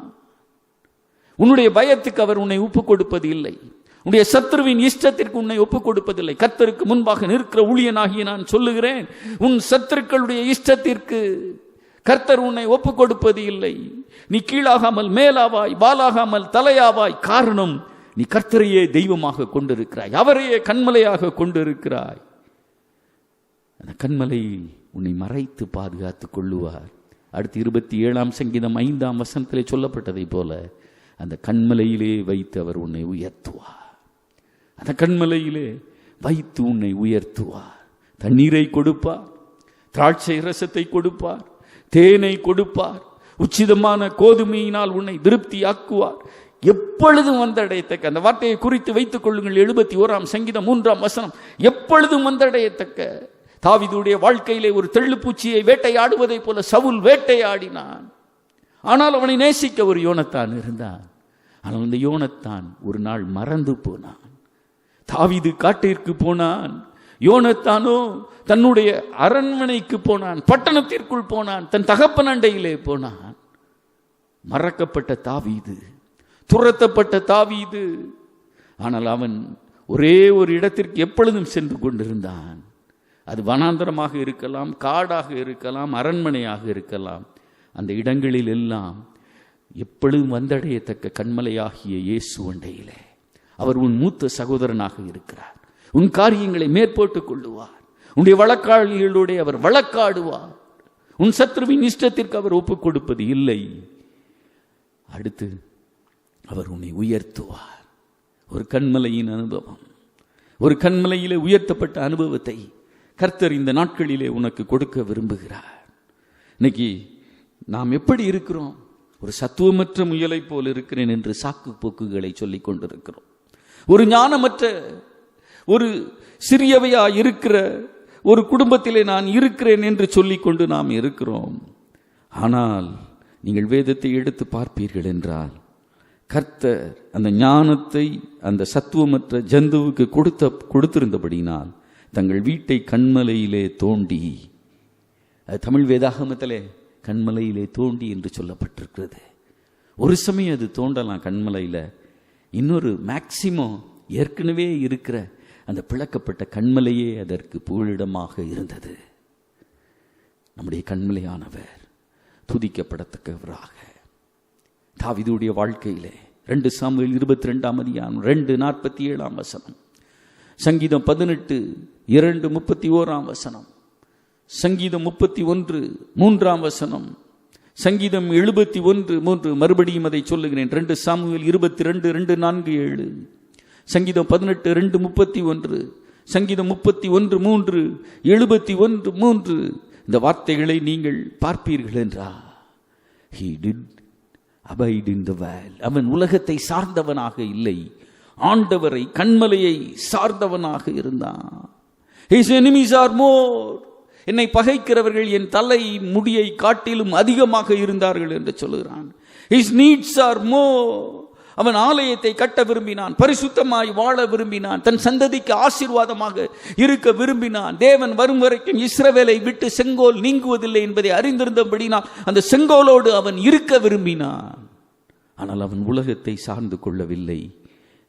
உன்னுடைய பயத்துக்கு அவர் உன்னை ஒப்புக் கொடுப்பது இல்லை, உன்னுடைய சத்துருவின் இஷ்டத்திற்கு உன்னை ஒப்புக் கொடுப்பதில்லை. கர்த்தருக்கு முன்பாக நிற்கிற ஊழியனாகிய நான் சொல்லுகிறேன், உன் சத்துருக்களுடைய இஷ்டத்திற்கு கர்த்தர் உன்னை ஒப்புக் கொடுப்பது இல்லை. நீ கீழாகாமல் மேலாவாய், பாலாகாமல் தலையாவாய். காரணம், நீ கர்த்தரையே தெய்வமாக கொண்டிருக்கிறாய், அவரையே கண்மலையாக கொண்டிருக்கிறாய். அந்த கண்மலையில் உன்னை மறைத்து பாதுகாத்துக் கொள்ளுவார். அடுத்து 27ஆம் சங்கீதம் 5ஆம் வசனத்திலே சொல்லப்பட்டதை போல அந்த கண்மலையிலே வைத்து அவர் உன்னை உயர்த்துவார். அந்த கண்மலையிலே வைத்து உன்னை உயர்த்துவார். தண்ணீரை கொடுப்பார், திராட்சை ரசத்தை கொடுப்பார், தேனை கொடுப்பார், உச்சிதமான கோதுமையினால் உன்னை திருப்தியாக்குவார். எப்பொழுதும் வந்தடையத்தக்க, அந்த வார்த்தையை குறித்து வைத்துக் கொள்ளுங்கள். 71ஆம் சங்கீதம் 3ஆம் வசனம். எப்பொழுதும் வந்தடையத்தக்க. தாவீதுடைய வாழ்க்கையிலே ஒரு தெள்ளுப்பூச்சியை வேட்டையாடுவதை போல சவுல் வேட்டையாடினான். ஆனால் அவனை நேசிக்க ஒரு யோனத்தான் இருந்தான். ஆனால் அந்த யோனத்தான் ஒரு நாள் மறந்து போனான். தாவீது காட்டிற்கு போனான், யோனத்தானோ தன்னுடைய அரண்மனைக்கு போனான், பட்டணத்திற்குள் போனான், தன் தகப்பன் அண்டையிலே போனான். மறக்கப்பட்ட தாவீது, துரத்தப்பட்ட தாவீது. ஆனால் அவன் ஒரே ஒரு இடத்திற்கு எப்பொழுதும் சென்று கொண்டிருந்தான். அது வனாந்தரமாக இருக்கலாம், காடாக இருக்கலாம், அரண்மனையாக இருக்கலாம். அந்த இடங்களில் எல்லாம் எப்பொழுதும் வந்தடையத்தக்க கண்மலையாகிய இயேசு அண்டையிலே அவர் உன் மூத்த சகோதரனாக இருக்கிறார். உன் காரியங்களை மேற்போட்டுக் கொள்ளுவார். உன்னுடைய வழக்காளிகளுடைய அவர் வழக்காடுவார். உன் சத்ருவின் இஷ்டத்திற்கு அவர் ஒப்புக் கொடுப்பது இல்லை. அடுத்து அவர் உன்னை உயர்த்துவார். ஒரு கண்மலையின் அனுபவம், ஒரு கன்மலையிலே உயர்த்தப்பட்ட அனுபவத்தை கர்த்தர் இந்த நாட்களிலே உனக்கு கொடுக்க விரும்புகிறார். இன்னைக்கு நாம் எப்படி இருக்கிறோம்? ஒரு சத்துவமற்ற முயலை போல் இருக்கிறேன் என்று சாக்கு போக்குகளை சொல்லிக் கொண்டிருக்கிறோம். ஒரு ஞானமற்ற ஒரு சிறியவையா இருக்கிற ஒரு குடும்பத்திலே நான் இருக்கிறேன் என்று சொல்லிக்கொண்டு நாம் இருக்கிறோம். ஆனால் நீங்கள் வேதத்தை எடுத்து பார்ப்பீர்கள் என்றால் கர்த்தர் அந்த ஞானத்தை அந்த சத்துவமற்ற ஜந்துவுக்கு கொடுத்திருந்தபடினால் தங்கள் வீட்டை கண்மலையிலே தோண்டி, அது தமிழ் வேதாகமத்திலே கண்மலையிலே தோண்டி என்று சொல்லப்பட்டிருக்கிறது. ஒரு சமயம் அது தோண்டலாம் கண்மலையில், இன்னொரு மேக்சிமம் ஏற்கனவே இருக்கிற அந்த பிளக்கப்பட்ட கண்மலையே அதற்கு புகலிடமாக இருந்தது. நம்முடைய கண்மலையானவர் துதிக்கப்படத்தக்கவராக தாவீதுடைய வாழ்க்கையிலே 2 சாமுவேல் 22ஆம் அதிகாரம் 2:47ஆம் வசனம், சங்கீதம் 18:2:31ஆம் வசனம், சங்கீதம் 31:3ஆம் வசனம், சங்கீதம் 71:3, மறுபடியும் அதை சொல்லுகிறேன், 2 சாமுவேல் 22:2-4-7, சங்கீதம் 18:2-31, சங்கீதம் 31:3, 71:3. இந்த வார்த்தைகளை நீங்கள் பார்ப்பீர்கள் என்றா, he did abide in the valley. அவன் உலகத்தை சார்ந்தவனாக இல்லை, ஆண்டவரை கண்மலையை சார்ந்தவனாக இருந்தான். his enemies are more. என்னை பகைக்கிறவர்கள் என் தலை முடியை காட்டிலும் அதிகமாக இருந்தார்கள் என்று சொல்லுகிறான். his needs are more. அவன் ஆலயத்தை கட்ட விரும்பினான், பரிசுத்தமாய் வாழ விரும்பினான், தன் சந்ததிக்கு ஆசீர்வாதமாக இருக்க விரும்பினான். தேவன் வரும் வரைக்கும் இஸ்ரவேலை விட்டு செங்கோல் நீங்குவதில்லை என்பதை அறிந்திருந்தபடினால் அந்த செங்கோலோடு அவன் இருக்க விரும்பினான். ஆனால் அவன் உலகத்தை சார்ந்து கொள்ளவில்லை,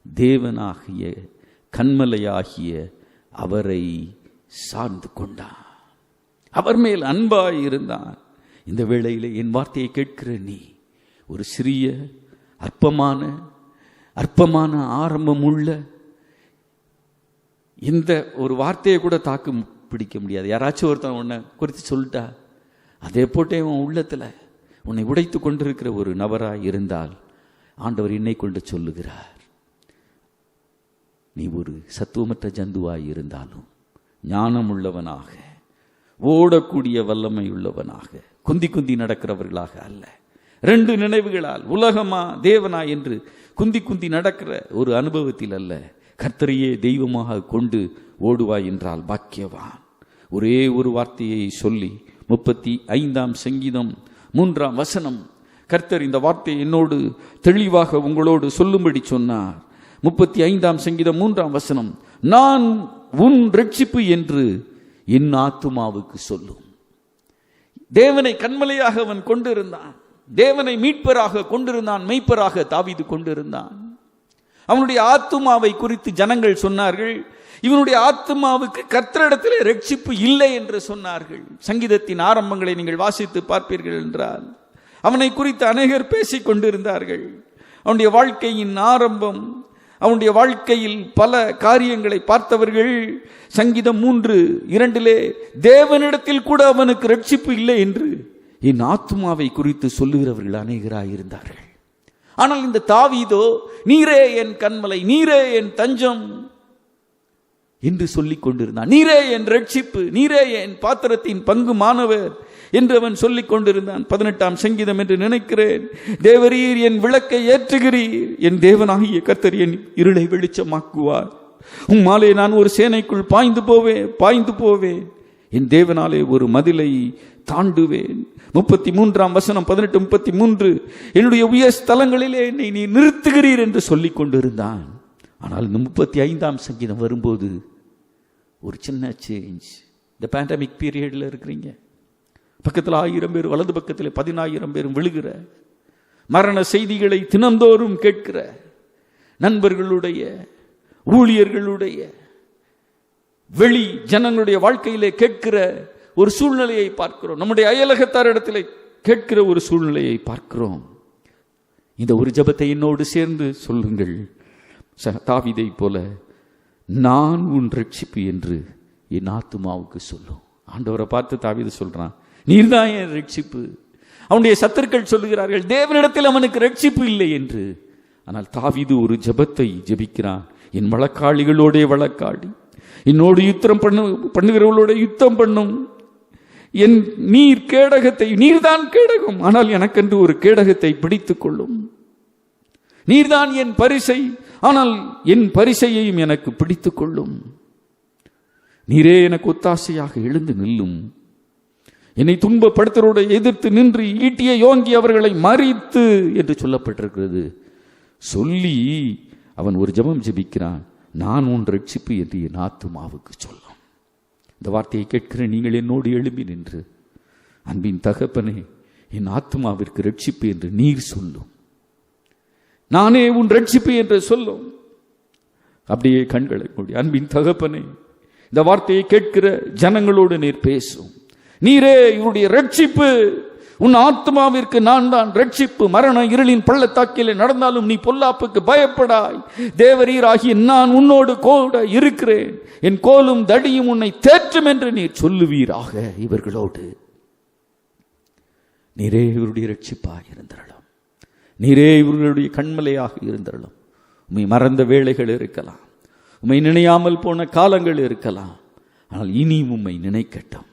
தேவனாகிய கண்மலையாகிய அவரை சார்ந்து கொண்டான், அவர் மேல் அன்பாய் இருந்தான். இந்த வேளையிலே என் வார்த்தையை கேட்கிற நீ ஒரு சிறிய அற்பமான ஆரம்பம் உள்ள இந்த ஒரு வார்த்தையை கூட தாக்கு பிடிக்க முடியாது. யாராச்சும் ஒருத்தன் உன்னை குறித்து சொல்லிட்டா அதே போட்டே உன் உள்ளத்தில் உன்னை உடைத்து கொண்டிருக்கிற ஒரு நபராய் இருந்தால் ஆண்டவர் என்னை கொண்டு சொல்லுகிறார், நீ ஒரு சத்துவமற்ற ஜந்துவாய் இருந்தாலும் ஞானம் உள்ளவனாக, ஓடக்கூடிய வல்லமை உள்ளவனாக, குந்தி நடக்கிறவர்களாக அல்ல, 2 நினைவுகளால் உலகமா தேவனா என்று குந்தி நடக்கிற ஒரு அனுபவத்தில் அல்ல, கர்த்தரையே தெய்வமாக கொண்டு ஓடுவாய் என்றால் பாக்கியவான். ஒரே ஒரு வார்த்தையை சொல்லி 35ஆம் சங்கீதம் 3ஆம் வசனம், கர்த்தர் இந்த வார்த்தையை என்னோடு தெளிவாக உங்களோடு சொல்லும்படி சொன்னார். 35ஆம் சங்கீதம் 3ஆம் வசனம், நான் உன் ரட்சிப்பு என்று என் ஆத்துமாவுக்கு சொல்லும். தேவனை கண்மலையாக அவன் கொண்டிருந்தான், தேவனை மீட்பராக கொண்டிருந்தான், மெய்ப்பராக தாவீது கொண்டிருந்தான். அவனுடைய ஆத்துமாவை குறித்து ஜனங்கள் சொன்னார்கள், இவனுடைய ஆத்துமாவுக்கு கர்த்தரிடத்திலே ரட்சிப்பு இல்லை என்று சொன்னார்கள். சங்கீதத்தின் ஆரம்பங்களை நீங்கள் வாசித்து பார்ப்பீர்கள் என்றால் அவனை குறித்து அநேகர் பேசிக் கொண்டிருந்தார்கள். அவனுடைய வாழ்க்கையின் ஆரம்பம், அவனுடைய வாழ்க்கையில் பல காரியங்களை பார்த்தவர்கள் சங்கீதம் 3:2 தேவனிடத்தில் கூட அவனுக்கு ரட்சிப்பு இல்லை என்று என் ஆத்துமாவை குறித்து சொல்லுகிறவர்கள் அநேகராயிருந்தார்கள். ஆனால் இந்த தாவீதோ நீரே என் கண்மலை, நீரே என் தஞ்சம் என்று சொல்லிக் கொண்டிருந்தான். நீரே என் ரட்சிப்பு, நீரே என் பாத்திரத்தின் பங்கு மாணவர் என்று அவன் சொல்லிக் கொண்டிருந்தான். 18ஆம் சங்கீதம் என்று நினைக்கிறேன், தேவரீர் என் விளக்கை ஏற்றுகிறீர், என் தேவனாகிய கர்த்தர் என் இருளை வெளிச்சமாக்குவார். உம்மாலே நான் ஒரு சேனைக்குள் பாய்ந்து போவேன், என் தேவனாலே ஒரு மதிலை தாண்டுவேன். 33ஆம் வசனம் 18-33, என்னுடைய உயர் ஸ்தலங்களிலே என்னை நீ நிறுத்துகிறீர் என்று சொல்லிக் கொண்டிருந்தான். ஆனால் இந்த 35ஆம் சங்கீதம் வரும்போது ஒரு சின்ன சேஞ்ச். இந்த பேண்டமிக் பீரியட்ல இருக்கிறீங்க, பக்கத்தில் 1000 பேர், வலது பக்கத்தில் 10000 பேர் விழுகிற மரண செய்திகளை தினந்தோறும் கேட்கிற நண்பர்களுடைய, ஊழியர்களுடைய, வெளி ஜனங்களுடைய வாழ்க்கையிலே கேட்கிற ஒரு சூழ்நிலையை பார்க்கிறோம். நம்முடைய அயலகத்தாரிடத்தில் கேட்கிற ஒரு சூழ்நிலையை பார்க்கிறோம். இந்த ஒரு ஜெபத்தை என்னோடு சேர்ந்து சொல்லுங்கள். தாவீதை போல நான் உன் ரட்சிப்பு என்று என் ஆத்துமாவுக்கு சொல்லும். ஆண்டவரை பார்த்து தாவீது சொல்றான், நீர்தான் என் ரட்சிப்பு. அவனுடைய சத்துருக்கள் சொல்லுகிறார்கள் தேவனிடத்தில் அவனுக்கு ரட்சிப்பு இல்லை என்று. ஆனால் தாவீது ஒரு ஜெபத்தை ஜெபிக்கிறான். என் வழக்காளிகளோட வழக்காடி, என்னோடு யுத்தம் பண்ணுகிறவர்களோட யுத்தம் பண்ணும். என் நீர் கேடகத்தை, நீர்தான் கேடகம், ஆனால் எனக்கென்று ஒரு கேடகத்தை பிடித்துக் கொள்ளும். நீர்தான் என் பரிசை, ஆனால் என் பரிசையையும் எனக்கு பிடித்துக் கொள்ளும். நீரே எனக்கு ஒத்தாசையாக எழுந்து நில்லும். என்னை துன்பப்படுத்தரோட எதிர்த்து நின்று ஈட்டியை யோங்கி அவர்களை மறித்து என்று சொல்லப்பட்டிருக்கிறது. சொல்லி அவன் ஒரு ஜெபம் ஜெபிக்கிறான். நான் உன் ரட்சிப்பு என்று என் ஆத்துமாவுக்கு சொல்லும். இந்த வார்த்தையை கேட்கிற நீங்கள் என்னோடு எழும்பி நின்று, அன்பின் தகப்பனே, என் ஆத்துமாவிற்கு ரட்சிப்பு என்று நீர் சொல்லும். நானே உன் ரட்சிப்பு என்று சொல்லும். அப்படியே கண்களை மூடி, அன்பின் தகப்பனே, இந்த வார்த்தையை கேட்கிற ஜனங்களோடு நீர் பேசும். நீரே இவருடைய ரட்சிப்பு. உன் ஆத்மாவிற்கு நான் தான் ரட்சிப்பு. மரண இருளின் பள்ளத்தாக்கிலே நடந்தாலும் நீ பொல்லாப்புக்கு பயப்படாய். தேவரீராகிய நான் உன்னோடு கூட இருக்கிறேன். என் கோலும் தடியும் உன்னை தேற்றும் என்று நீர் சொல்லுவீராக. இவர்களோடு நீரே இவருடைய ரட்சிப்பாக இருந்தருளும். நீரே இவர்களுடைய கண்மலையாக இருந்தருளும். உம்மை மறந்த வேளைகள் இருக்கலாம், உம்மை நினையாமல் போன காலங்கள் இருக்கலாம். ஆனால் இனி உம்மை நினைக்கட்டும்.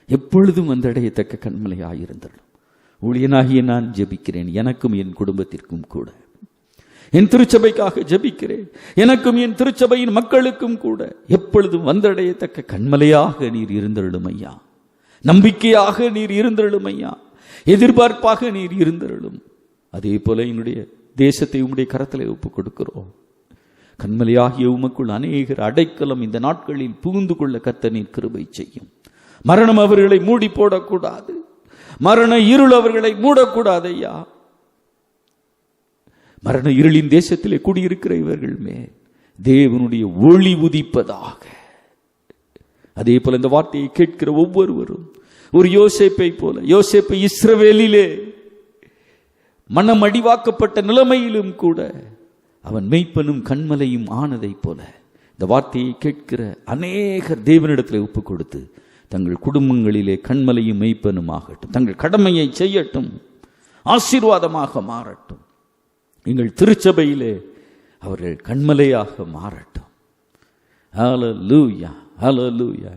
எப்பொழுதும் வந்தடையத்தக்க கண்மலையாயிருந்தரும். ஊழியனாகிய நான் ஜெபிக்கிறேன், எனக்கும் என் குடும்பத்திற்கும் கூட. என் திருச்சபைக்காக ஜெபிக்கிறேன், எனக்கும் என் திருச்சபையின் மக்களுக்கும் கூட. எப்பொழுதும் வந்தடையத்தக்க கண்மலையாக நீர் இருந்தருளும் ஐயா. நம்பிக்கையாக நீர் இருந்தருளும் ஐயா. எதிர்பார்ப்பாக நீர் இருந்தருளும். அதே போல என்னுடைய தேசத்தை உம்முடைய கரத்திலே ஒப்புக் கொடுக்கிறோம். கண்மலையாகிய உமக்குள் அநேகர் அடைக்கலம் இந்த நாட்களில் புகுந்து கொள்ள கர்த்தர் நீர் கிருபை செய்யும். மரணம் அவர்களை மூடி போடக்கூடாது. மரண இருள் அவர்களை மூடக்கூடாது ஐயா. மரண இருளின் தேசத்திலே குடியிருக்கிற இவர்கள் மேல் தேவனுடைய ஒளி உதிப்பதாக. அதே போல இந்த வார்த்தையை கேட்கிற ஒவ்வொருவரும் ஒரு யோசேப்பை போல, யோசேப்பு இஸ்ரவேலிலே மனம் அடிவாக்கப்பட்ட நிலைமையிலும் கூட அவன் மெய்ப்பனும் கண்மலையும் ஆனதை போல இந்த வார்த்தையை கேட்கிற அநேகர் தேவனிடத்தில் ஒப்புக் கொடுத்து தங்கள் குடும்பங்களிலே கண்மலையும் மெய்ப்பனும் ஆகட்டும். தங்கள் கடமையை செய்யட்டும், ஆசீர்வாதமாக மாறட்டும். எங்கள் திருச்சபையிலே அவர்கள் கண்மலையாக மாறட்டும். ஹல்லேலூயா, ஹல்லேலூயா.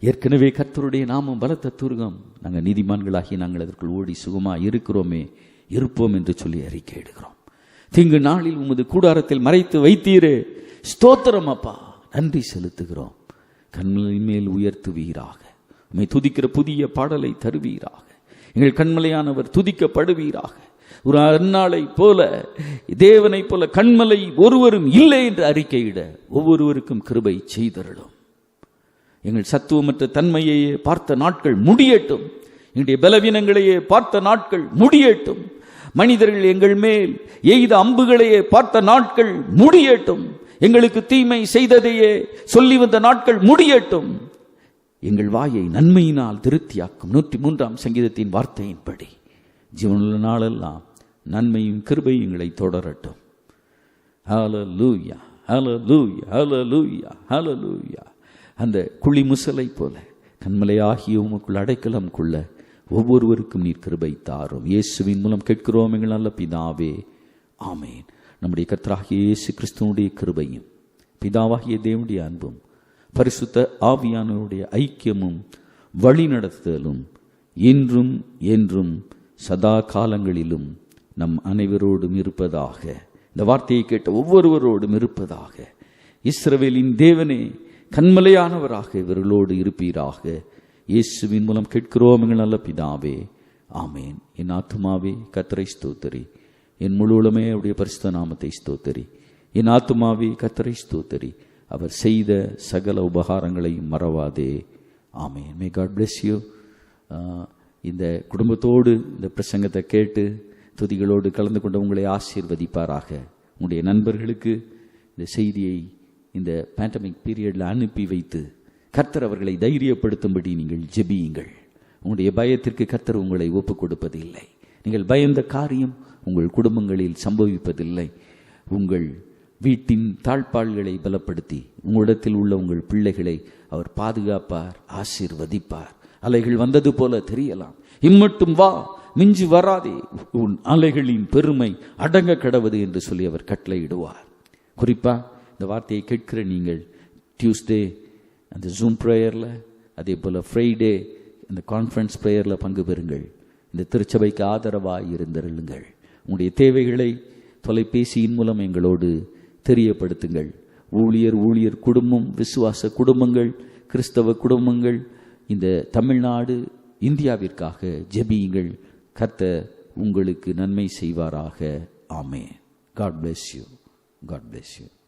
ஏற்கனவே கர்த்தருடைய நாமம் பலத்த துர்கம். நாங்கள் நீதிமான்களாகி நாங்கள் அதற்குள் ஓடி சுகமாக இருக்கிறோமே, இருப்போம் என்று சொல்லி அறிக்கை எடுக்கிறோம். தீங்கு நாளில் உமது கூடாரத்தில் மறைத்து வைத்தீரே, ஸ்தோத்திரம் அப்பா, நன்றி செலுத்துகிறோம். கண்மலை மேல் உயர்த்துவீராக. உம்மை துதிக்கிற புதிய பாடலை தருவீராக. எங்கள் கண்மலையானவர் துதிக்கப்படுவீராக. ஒரு அந்நாளை போல, தேவனை போல கண்மலை ஒருவரும் இல்லை என்று அறிக்கையிட ஒவ்வொருவருக்கும் கிருபை செய்தருளும். எங்கள் சத்துவமற்ற தன்மையையே பார்த்த நாட்கள் முடியட்டும். எங்களுடைய பலவீனங்களையே பார்த்த நாட்கள் முடியட்டும். மனிதர்கள் எங்கள் மேல் எய்த அம்புகளையே பார்த்த நாட்கள் முடியட்டும். எங்களுக்கு தீமை செய்ததையே சொல்லி வந்த நாட்கள் முடியட்டும். எங்கள் வாயை நன்மையினால் திருப்தியாக்கும் 103ஆம் சங்கீதத்தின் வார்த்தையின்படி ஜீவனுள்ள நாளெல்லாம் நன்மையும் கிருபையும் எங்களை தொடரட்டும். ஹல்லேலூயா, ஹல்லேலூயா, ஹல்லேலூயா, ஹல்லேலூயா. அந்த குழி முசலை போல கண்மலையாகிய உமக்குள் அடைக்கலம் கொள்ள ஒவ்வொருவருக்கும் நீர் கிருபை தாரும். இயேசுவின் மூலம் கேட்கிறோம் எங்கள் நல்ல பிதாவே, ஆமேன். நம்முடைய கர்த்தராகிய இயேசு கிறிஸ்துவுடைய கிருபையும் பிதாவாகிய தேவனுடைய அன்பும் பரிசுத்த ஆவியானவருடைய ஐக்கியமும் வழிநடத்துதலும் இன்றும் என்றும் சதா காலங்களிலும் நம் அனைவரோடும் இருப்பதாக. இந்த வார்த்தையை கேட்ட ஒவ்வொருவரோடும் இருப்பதாக. இஸ்ரவேலின் தேவனே, கண்மலையானவராக இவர்களோடு இருப்பீராக. இயேசுவின் மூலம் கேட்கிறோம் எங்கள் நல்ல பிதாவே, ஆமேன். என் ஆத்துமாவே கர்த்தரை ஸ்தோத்திரி, என் முழுவலுமே அவருடைய பரிசுத்த நாமத்தை ஸ்தோத்திரி. என் ஆத்துமாவே கர்த்தரை ஸ்தோத்திரி, அவர் செய்த சகல உபகாரங்களையும் மறவாதே. ஆமேன். May god bless you. இந்த குடும்பத்தோடு இந்த பிரசங்கத்தை கேட்டு துதிகளோடு கலந்து கொண்ட உங்களை ஆசீர்வதிப்பாராக. உங்களுடைய நண்பர்களுக்கு இந்த செய்தியை இந்த பேண்டமிக் பீரியடில் அனுப்பி வைத்து கர்த்தர் அவர்களை தைரியப்படுத்தும்படி நீங்கள் ஜெபியுங்கள். உங்களுடைய பயத்திற்கு கர்த்தர் உங்களை ஒப்புக் கொடுப்பதில்லை. நீங்கள் பயந்த காரியம் உங்கள் குடும்பங்களில் சம்பவிப்பதில்லை. உங்கள் வீட்டின் தாழ்பாள்களை பலப்படுத்தி உங்களிடத்தில் உள்ள உங்கள் பிள்ளைகளை அவர் பாதுகாப்பார், ஆசீர்வதிப்பார். அலைகள் வந்தது போல தெரியலாம், இம்மட்டும் வா, மிஞ்சி வராதே, உன் அலைகளின் பெருமை அடங்க கடவது என்று சொல்லி அவர் கட்டளையிடுவார். குறிப்பா இந்த வார்த்தையை கேட்கிற நீங்கள் டியூஸ்டே அந்த ஜூம் ப்ரேயரில், அதே போல் ஃப்ரைடே இந்த கான்ஃபரன்ஸ் ப்ரேயரில் பங்கு பெறுங்கள். இந்த திருச்சபைக்கு ஆதரவாக இருந்தருளுங்கள். உங்களுடைய தேவைகளை தொலைபேசியின் மூலம் எங்களோடு தெரியப்படுத்துங்கள். ஊழியர் குடும்பம், விசுவாச குடும்பங்கள், கிறிஸ்தவ குடும்பங்கள், இந்த தமிழ்நாடு இந்தியாவிற்காக ஜெபியுங்கள். கர்த்தர் உங்களுக்கு நன்மை செய்வாராக. ஆமென். God bless you. God bless you.